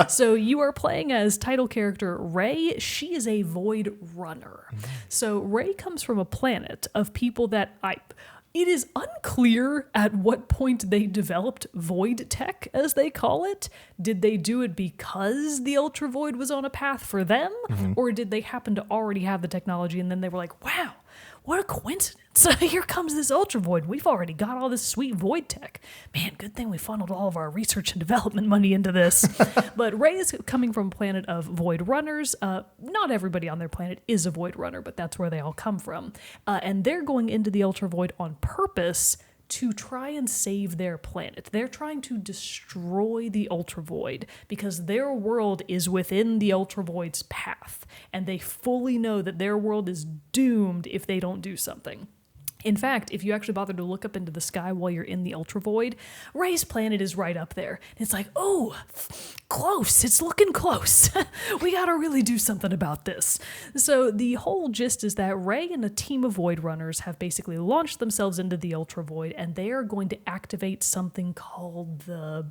So you are playing as title character Ray. She is a Void Runner. So Ray comes from a planet of people that it is unclear at what point they developed void tech, as they call it. Did they do it because the Ultra Void was on a path for them? Or did they happen to already have the technology and then they were like, wow, what a coincidence. Here comes this Ultra Void. We've already got all this sweet void tech. Man, good thing we funneled all of our research and development money into this. But Ray is coming from a planet of void runners. Not everybody on their planet is a void runner, but that's where they all come from. And they're going into the Ultra Void on purpose to try and save their planet. They're trying to destroy the Ultra Void because their world is within the Ultra Void's path, and they fully know that their world is doomed if they don't do something. In fact, if you actually bother to look up into the sky while you're in the Ultra Void, Ray's planet is right up there. And it's like, oh, close. It's looking close. We got to really do something about this. So the whole gist is that Ray and a team of Void Runners have basically launched themselves into the Ultra Void, and they are going to activate something called the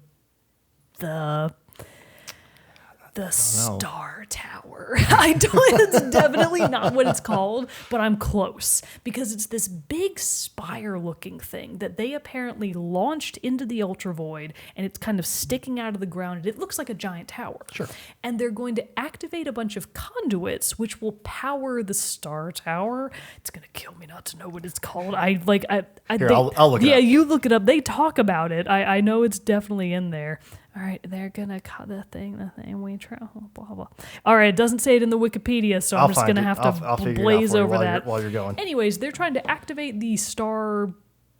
Star Tower. It's definitely not what it's called, but I'm close because it's this big spire-looking thing that they apparently launched into the Ultra Void, and it's kind of sticking out of the ground, and it looks like a giant tower. Sure. And they're going to activate a bunch of conduits, which will power the Star Tower. It's going to kill me not to know what it's called. I'll look it up. Yeah, you look it up. They talk about it. I know it's definitely in there. All right, they're going to cut the thing we try, blah, blah. All right, it doesn't say it in the Wikipedia, so I'm just going to have to blaze over that. While you're going. Anyways, they're trying to activate the Star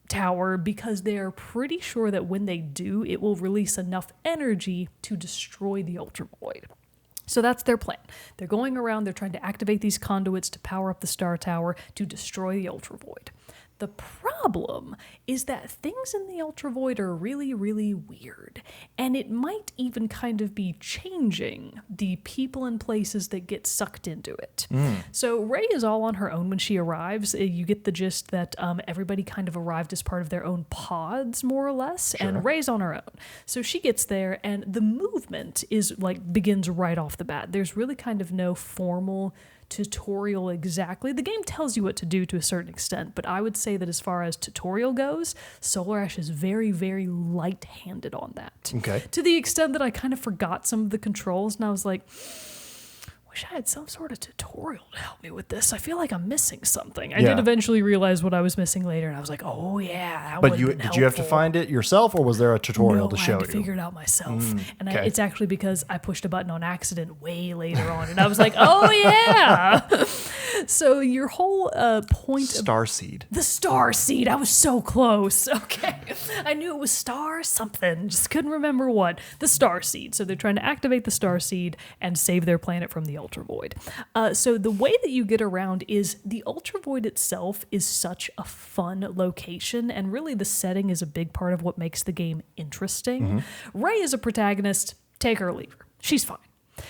Tower because they're pretty sure that when they do, it will release enough energy to destroy the Ultra Void. So that's their plan. They're going around, they're trying to activate these conduits to power up the Star Tower to destroy the Ultra Void. The problem is that things in the Ultra Void are really, really weird, and it might even kind of be changing the people and places that get sucked into it. So Ray is all on her own when she arrives. You get the gist that everybody kind of arrived as part of their own pods, more or less, and Ray's on her own. So she gets there, and the movement begins right off the bat. There's really kind of no formal tutorial exactly. The game tells you what to do to a certain extent, but I would say that as far as tutorial goes, Solar Ash is very, very light-handed on that. Okay. To the extent that I kind of forgot some of the controls, and I was like, wish I had some sort of tutorial to help me with this. I feel like I'm missing something. I did eventually realize what I was missing later, and I was like, oh yeah, that But did you have to find it yourself, or was there a tutorial to show you? I had to figure it out myself. And okay. It's actually because I pushed a button on accident way later on, and I was like, oh yeah. So your whole point Starseed. The Starseed. I was so close. Okay. I knew it was Star something. Just couldn't remember what. The Starseed. So they're trying to activate the Starseed and save their planet from the Ultra Void. So the way that you get around is the Ultra Void itself is such a fun location, and really the setting is a big part of what makes the game interesting. Ray is a protagonist. Take her or leave her. She's fine.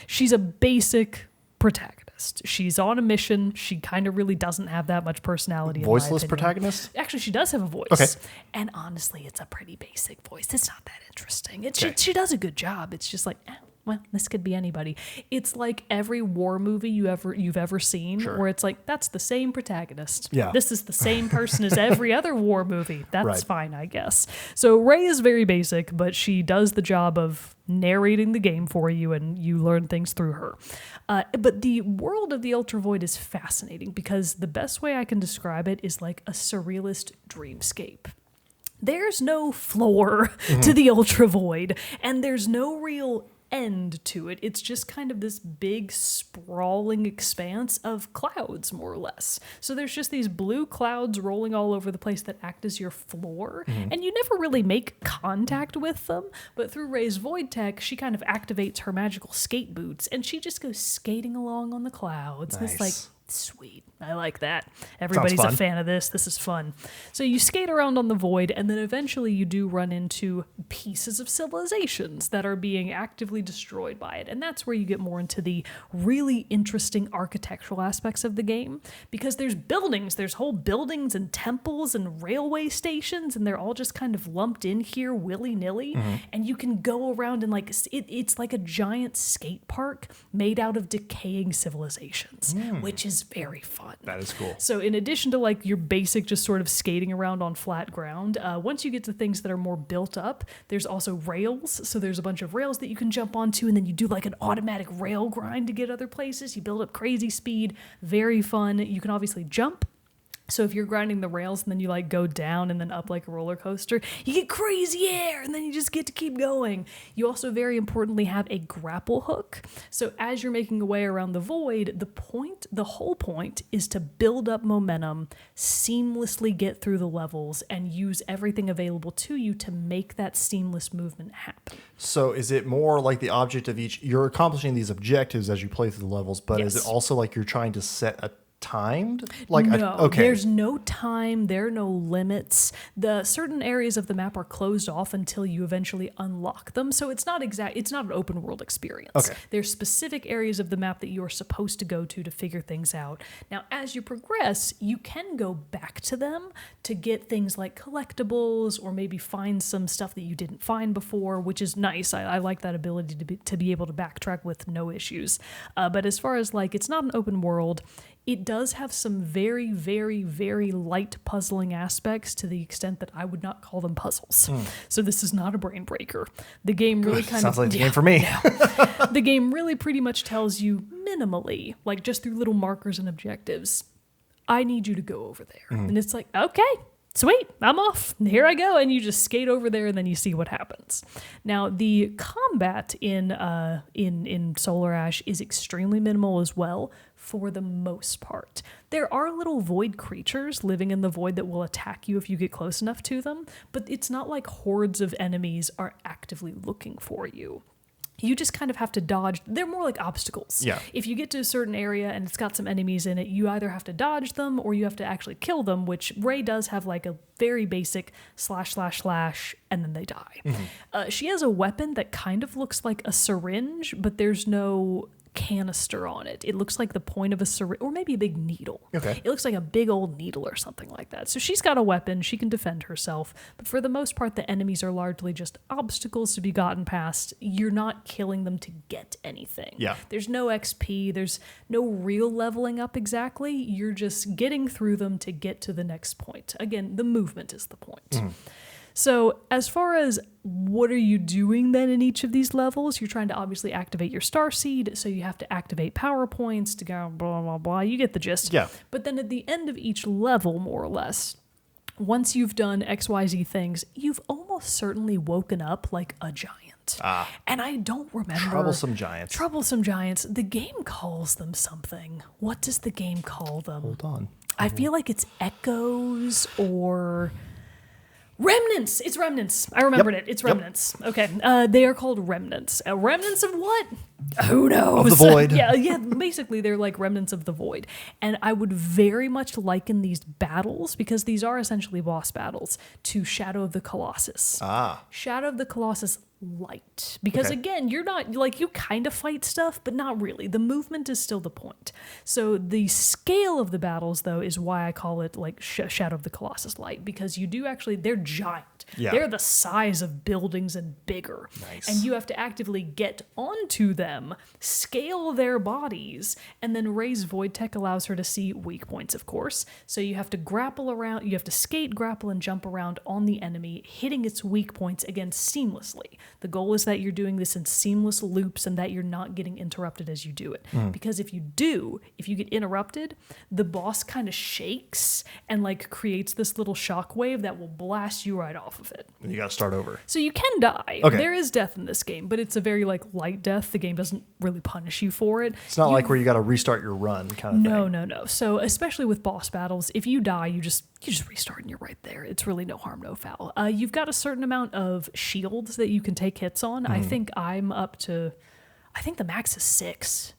She's a basic protagonist. She's on a mission. She kind of really doesn't have that much personality. Voiceless protagonist? Actually, she does have a voice. Okay. And honestly, it's a pretty basic voice. It's not that interesting. She does a good job. It's just like, well, this could be anybody. It's like every war movie you've ever seen, where it's like, that's the same protagonist. Yeah. This is the same person as every other war movie. That's right. fine, I guess. So Ray is very basic, but she does the job of narrating the game for you, and you learn things through her. But the world of the Ultra Void is fascinating because the best way I can describe it is like a surrealist dreamscape. There's no floor to the Ultra Void, and there's no real end to it. It's just kind of this big sprawling expanse of clouds, more or less. So there's just these blue clouds rolling all over the place that act as your floor, and you never really make contact with them, but through Ray's void tech, she kind of activates her magical skate boots, and she just goes skating along on the clouds. Nice. It's like, sweet. I like that. Everybody's a fan of this. This is fun. So you skate around on the void, and then eventually you do run into pieces of civilizations that are being actively destroyed by it. And that's where you get more into the really interesting architectural aspects of the game, because there's buildings. There's whole buildings and temples and railway stations, and they're all just kind of lumped in here willy-nilly. And you can go around and it's like a giant skate park made out of decaying civilizations, which is very fun. That is cool. So in addition to like your basic just sort of skating around on flat ground, once you get to things that are more built up, there's also rails. So there's a bunch of rails that you can jump onto, and then you do like an automatic rail grind to get other places. You build up crazy speed. Very fun. You can obviously jump. So if you're grinding the rails and then you like go down and then up like a roller coaster, you get crazy air and then you just get to keep going. You also very importantly have a grapple hook. So as you're making your way around the void, the whole point is to build up momentum, seamlessly get through the levels, and use everything available to you to make that seamless movement happen. So is it more like the object of you're accomplishing these objectives as you play through the levels, but is it also like you're trying to set a timed? There's no time. There are no limits. The certain areas of the map are closed off until you eventually unlock them. So it's not an open world experience. Okay. There's specific areas of the map that you're supposed to go to figure things out. Now, as you progress, you can go back to them to get things like collectibles or maybe find some stuff that you didn't find before, which is nice. I like that ability to be able to backtrack with no issues. But as far as like, it's not an open world, it does have some very, very, very light puzzling aspects to the extent that I would not call them puzzles. So this is not a brain breaker. The game really sounds like the game for me. The game really pretty much tells you minimally, like just through little markers and objectives, I need you to go over there. And it's like, okay, sweet, I'm off. Here I go. And you just skate over there and then you see what happens. Now, the combat in Solar Ash is extremely minimal as well, for the most part. There are little void creatures living in the void that will attack you if you get close enough to them, but it's not like hordes of enemies are actively looking for you. You just kind of have to dodge. They're more like obstacles. Yeah. If you get to a certain area and it's got some enemies in it, you either have to dodge them or you have to actually kill them, which Ray does have like a very basic / and then they die. She has a weapon that kind of looks like a syringe, but there's no canister on it. It looks like the point of a syringe, or maybe a big needle. Okay. It looks like a big old needle or something like that. So she's got a weapon. She can defend herself. But for the most part, the enemies are largely just obstacles to be gotten past. You're not killing them to get anything. Yeah. There's no XP. There's no real leveling up exactly. You're just getting through them to get to the next point. Again, the movement is the point. So as far as what are you doing then in each of these levels, you're trying to obviously activate your starseed, so you have to activate power points to go blah, blah, blah. You get the gist. Yeah. But then at the end of each level, more or less, once you've done XYZ things, you've almost certainly woken up like a giant. And I don't remember. Troublesome giants. Troublesome giants. The game calls them something. What does the game call them? Hold on. I feel like it's echoes or... Remnants! It's remnants. I remembered it. It's remnants. Okay. They are called remnants. Remnants of what? Who knows? Of the void. Yeah. Basically, they're like remnants of the void. And I would very much liken these battles, because these are essentially boss battles, to Shadow of the Colossus. Shadow of the Colossus light. Because again, you're not, like, you kind of fight stuff, but not really. The movement is still the point. So the scale of the battles, though, is why I call it like Shadow of the Colossus light, because you do actually, they're giant. Yeah. They're the size of buildings and bigger. Nice. And you have to actively get onto them, scale their bodies, and then Ray's Void Tech allows her to see weak points, of course. So you have to grapple around, you have to skate, grapple, and jump around on the enemy, hitting its weak points, again, seamlessly. The goal is that you're doing this in seamless loops and that you're not getting interrupted as you do it. Because if you get interrupted, the boss kind of shakes and like creates this little shockwave that will blast you right off of it. And you got to start over. So you can die. Okay. There is death in this game, but it's a very like light death. The game doesn't really punish you for it. It's not like where you got to restart your run kind of thing. No. So especially with boss battles, if you die, you just restart and you're right there. It's really no harm, no foul. You've got a certain amount of shields that you can take hits on. I think I'm up to, I think the max is 6.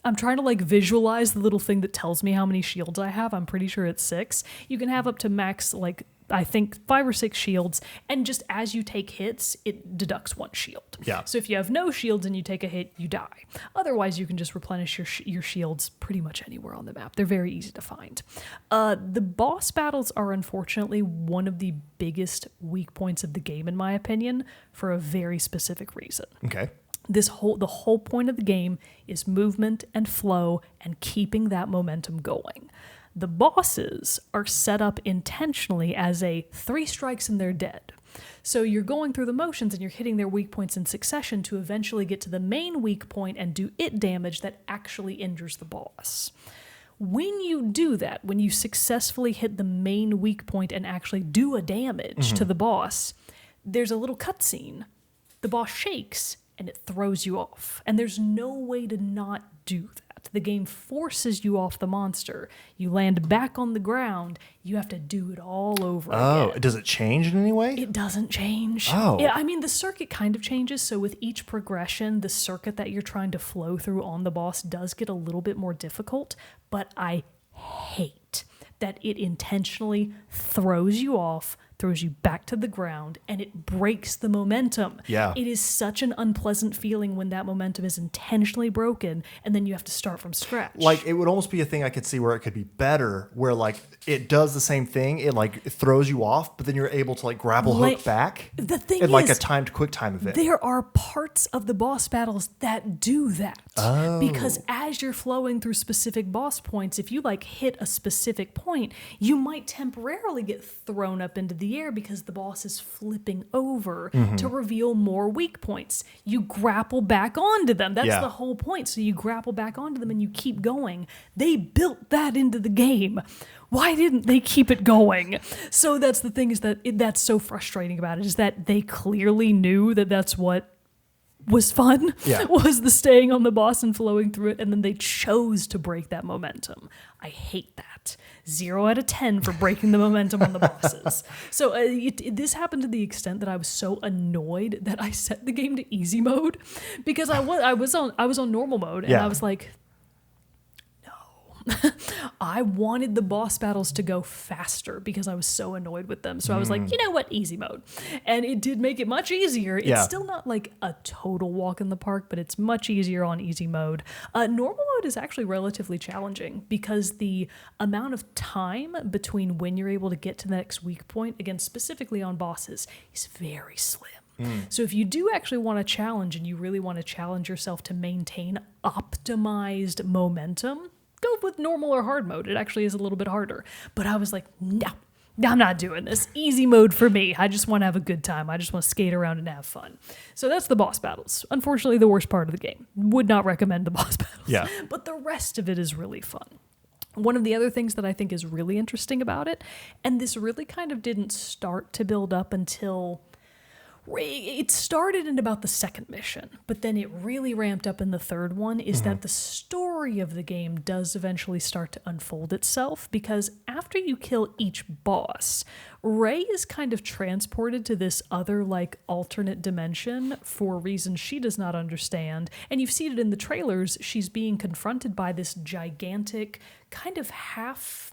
I'm trying to like visualize the little thing that tells me how many shields I have. I'm pretty sure it's 6. You can have up to max, like, I think 5 or 6 shields, and just as you take hits, it deducts 1 shield. Yeah. So if you have no shields and you take a hit, you die. Otherwise, you can just replenish your shields pretty much anywhere on the map. They're very easy to find. The boss battles are unfortunately one of the biggest weak points of the game, in my opinion, for a very specific reason. Okay. The whole point of the game is movement and flow and keeping that momentum going. The bosses are set up intentionally as a 3 strikes and they're dead. So you're going through the motions and you're hitting their weak points in succession to eventually get to the main weak point and do it damage that actually injures the boss. When you do that, when you successfully hit the main weak point and actually do a damage to the boss, there's a little cutscene. The boss shakes and it throws you off. And there's no way to not do that. The game forces you off the monster. You land back on the ground. You have to do it all over again. Oh, does it change in any way? It doesn't change. Oh. Yeah, I mean, the circuit kind of changes. So with each progression, the circuit that you're trying to flow through on the boss does get a little bit more difficult. But I hate that it intentionally throws you off, throws you back to the ground, and it breaks the momentum. Yeah. It is such an unpleasant feeling when that momentum is intentionally broken, and then you have to start from scratch. Like, it would almost be a thing I could see where it could be better, where, like, it does the same thing. It, like, it throws you off, but then you're able to, like, grapple hook back. The thing in, like, is, a timed quick time event. there are parts of the boss battles that do that. Oh. Because as you're flowing through specific boss points, if you, like, hit a specific point, you might temporarily get thrown up into the air because the boss is flipping over to reveal more weak points. You grapple back onto them. That's the whole point. So you grapple back onto them and you keep going. They built that into the game. Why didn't they keep it going? So that's the thing, is that that's so frustrating about it, is that they clearly knew that that's what was fun, was the staying on the boss and flowing through it, and then they chose to break that momentum. I hate that. 0 out of 10 for breaking the momentum on the bosses. So this happened to the extent that I was so annoyed that I set the game to easy mode, because I was on normal mode, and I was like, I wanted the boss battles to go faster because I was so annoyed with them. So I was like, you know what, easy mode. And it did make it much easier. It's still not like a total walk in the park, but it's much easier on easy mode. Normal mode is actually relatively challenging because the amount of time between when you're able to get to the next weak point, again, specifically on bosses, is very slim. So if you do actually want to challenge, and you really want to challenge yourself to maintain optimized momentum, go with normal or hard mode. It actually is a little bit harder. But I was like, no, I'm not doing this. Easy mode for me. I just want to have a good time. I just want to skate around and have fun. So that's the boss battles. Unfortunately, the worst part of the game. Would not recommend the boss battles. Yeah. But the rest of it is really fun. One of the other things that I think is really interesting about it, and this really kind of didn't start to build up until... It started in about the second mission, but then it really ramped up in the third one, is that the story of the game does eventually start to unfold itself, because after you kill each boss, Rey is kind of transported to this other, like, alternate dimension for reasons she does not understand, and you've seen it in the trailers. She's being confronted by this gigantic, kind of half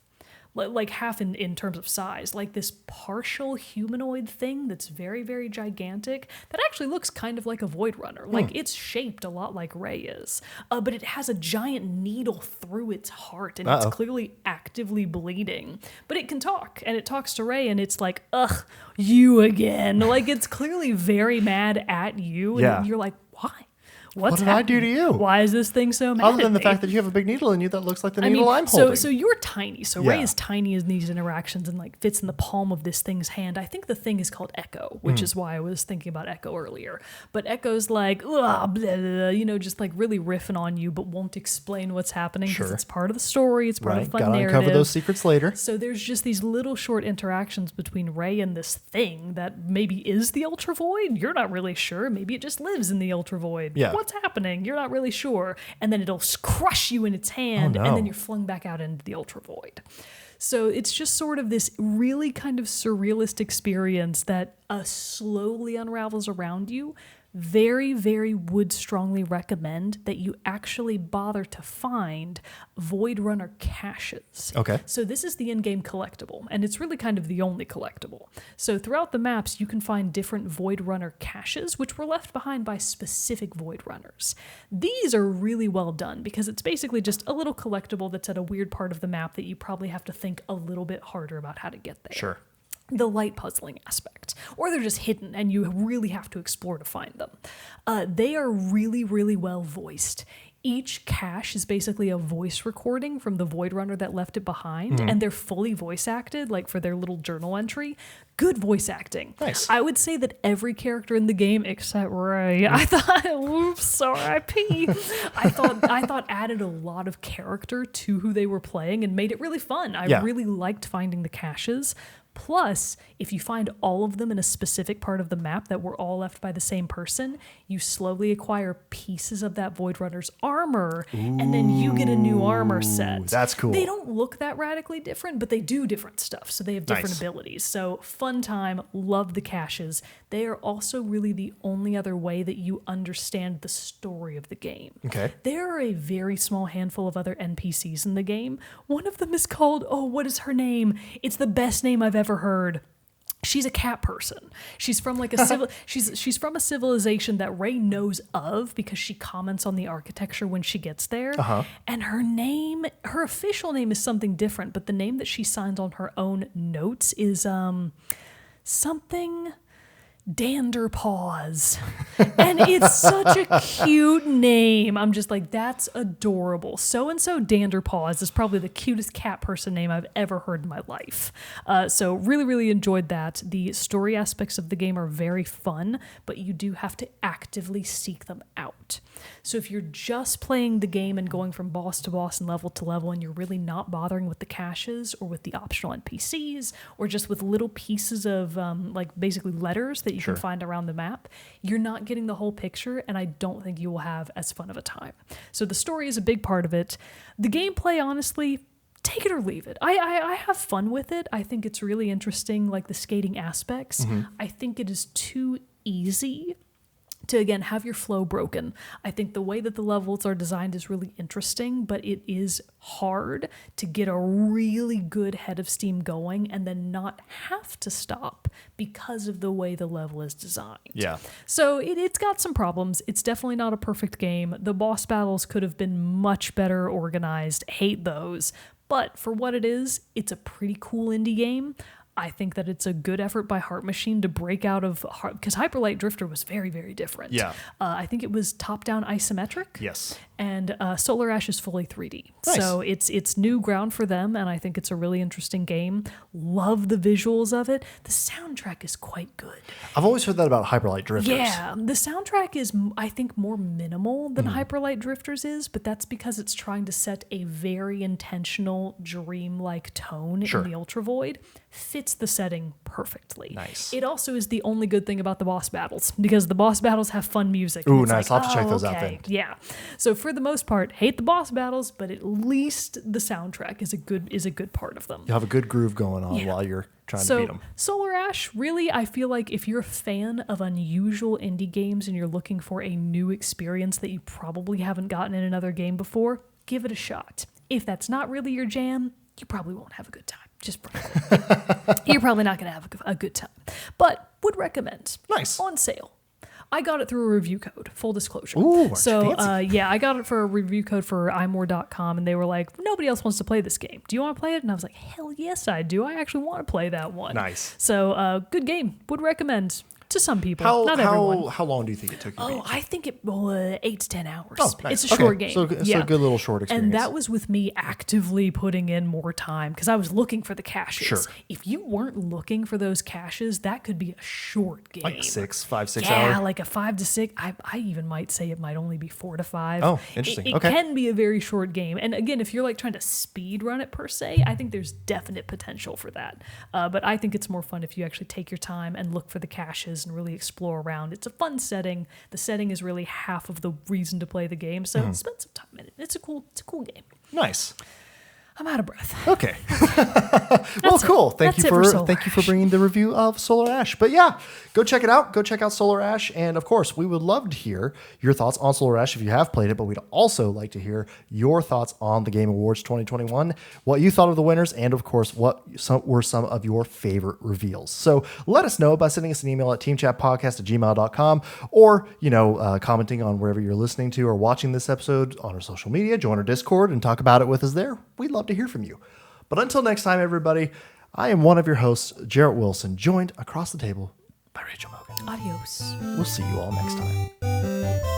in terms of size, like this partial humanoid thing that's very, very gigantic, that actually looks kind of like a Void Runner. Like, it's shaped a lot like Rey is, but it has a giant needle through its heart, and it's clearly actively bleeding. But it can talk, and it talks to Rey, and it's like, ugh, you again. Like, it's clearly very mad at you, and you're like, why? What did I do to you? Why is this thing so mad Other than at the me? fact that you have a big needle in you that looks like the needle I'm holding. So you're tiny. So Rey is tiny in these interactions and, like, fits in the palm of this thing's hand. I think the thing is called Echo, which is why I was thinking about Echo earlier. But Echo's like, blah, blah, blah, just like really riffing on you, but won't explain what's happening because it's part of the story. It's part of the fun narrative. Gotta uncover those secrets later. So there's just these little short interactions between Rey and this thing that maybe is the Ultra Void. You're not really sure. Maybe it just lives in the Ultra Void. Yeah. What's happening? You're not really sure. And then it'll crush you in its hand, and then you're flung back out into the Ultra Void. So it's just sort of this really kind of surrealist experience that slowly unravels around you very, very would strongly recommend that you actually bother to find Void Runner caches. Okay. So this is the in-game collectible, and it's really kind of the only collectible. So throughout the maps, you can find different Void Runner caches, which were left behind by specific Void Runners. These are really well done because it's basically just a little collectible that's at a weird part of the map that you probably have to think a little bit harder about how to get there. Sure. The light puzzling aspect, or they're just hidden and you really have to explore to find them. They are really, really well voiced. Each cache is basically a voice recording from the Void Runner that left it behind, and they're fully voice acted, like for their little journal entry. Good voice acting. Nice. I would say that every character in the game except Ray, I thought, oops, R.I.P. I thought added a lot of character to who they were playing and made it really fun. I really liked finding the caches. Plus, if you find all of them in a specific part of the map that were all left by the same person, you slowly acquire pieces of that Void Runner's armor, and then you get a new armor set. That's cool. They don't look that radically different, but they do different stuff, so they have different abilities. So fun time, love the caches. They are also really the only other way that you understand the story of the game. Okay. There are a very small handful of other NPCs in the game. One of them is called, what is her name? It's the best name I've ever heard. She's a cat person. She's from like a she's from a civilization that Ray knows of because she comments on the architecture when she gets there. And her official name is something different, but the name that she signs on her own notes is something Danderpaws. And it's such a cute name. I'm just like, that's adorable. So-and-so Danderpaws is probably the cutest cat person name I've ever heard in my life. So really, really enjoyed that. The story aspects of the game are very fun, but you do have to actively seek them out. So if you're just playing the game and going from boss to boss and level to level, and you're really not bothering with the caches or with the optional NPCs or just with little pieces of like basically letters that you can find around the map, you're not getting the whole picture, and I don't think you will have as fun of a time. So the story is a big part of it. The gameplay, honestly, take it or leave it. I have fun with it. I think it's really interesting, like the skating aspects. I think it is too easy to, again, have your flow broken. I think the way that the levels are designed is really interesting, but it is hard to get a really good head of steam going and then not have to stop because of the way the level is designed. Yeah. So it's got some problems. It's definitely not a perfect game. The boss battles could have been much better organized. Hate those. But for what it is, it's a pretty cool indie game. I think that it's a good effort by Heart Machine to break out of, because Hyper Light Drifter was very, very different. Yeah. I think it was top-down isometric. Yes. And Solar Ash is fully 3D. Nice. So it's new ground for them, and I think it's a really interesting game. Love the visuals of it. The soundtrack is quite good. I've always heard that about Hyper Light Drifters. Yeah, the soundtrack is, I think, more minimal than Hyper Light Drifters is, but that's because it's trying to set a very intentional, dream-like tone in the Ultra Void. Fits the setting perfectly. Nice. It also is the only good thing about the boss battles, because the boss battles have fun music. Ooh, It's nice. like, I'll have to check those out then. Yeah. So for the most part, hate the boss battles, but at least the soundtrack is a good part of them. You have a good groove going on while you're trying to beat them. Solar Ash, really, I feel like if you're a fan of unusual indie games and you're looking for a new experience that you probably haven't gotten in another game before, give it a shot. If that's not really your jam, you probably won't have a good time. You're probably not going to have a good time. But would recommend. Nice. On sale. I got it through a review code, full disclosure. Ooh, so, fancy. I got it for a review code for imore.com, and they were like, nobody else wants to play this game. Do you want to play it? And I was like, hell yes, I do. I actually want to play that one. Nice. So, good game. Would recommend to some people, not everyone. How long do you think it took you to beat? I think it 8 to 10 hours. Oh, nice. It's a short game. So it's a good little short experience. And that was with me actively putting in more time because I was looking for the caches. Sure. If you weren't looking for those caches, that could be a short game. Like 5, 6 hours? Yeah, like a 5 to 6. I even might say it might only be 4 to 5. Oh, interesting. It can be a very short game. And again, if you're like trying to speed run it per se, I think there's definite potential for that. But I think it's more fun if you actually take your time and look for the caches and really explore around. It's a fun setting. The setting is really half of the reason to play the game. So spend some time in it. It's a cool game. Nice. I'm out of breath. Okay. Well, cool. Thank you for bringing the review of Solar Ash. But yeah, go check it out. Go check out Solar Ash. And of course, we would love to hear your thoughts on Solar Ash if you have played it, but we'd also like to hear your thoughts on the Game Awards 2021, what you thought of the winners, and of course, what were some of your favorite reveals. So let us know by sending us an email at teamchatpodcast@gmail.com or, commenting on wherever you're listening to or watching this episode on our social media. Join our Discord and talk about it with us there. We'd love to hear from you. But until next time, everybody, I am one of your hosts, Jarrett Wilson, joined across the table by Rachel Mogan. Adios. We'll see you all next time.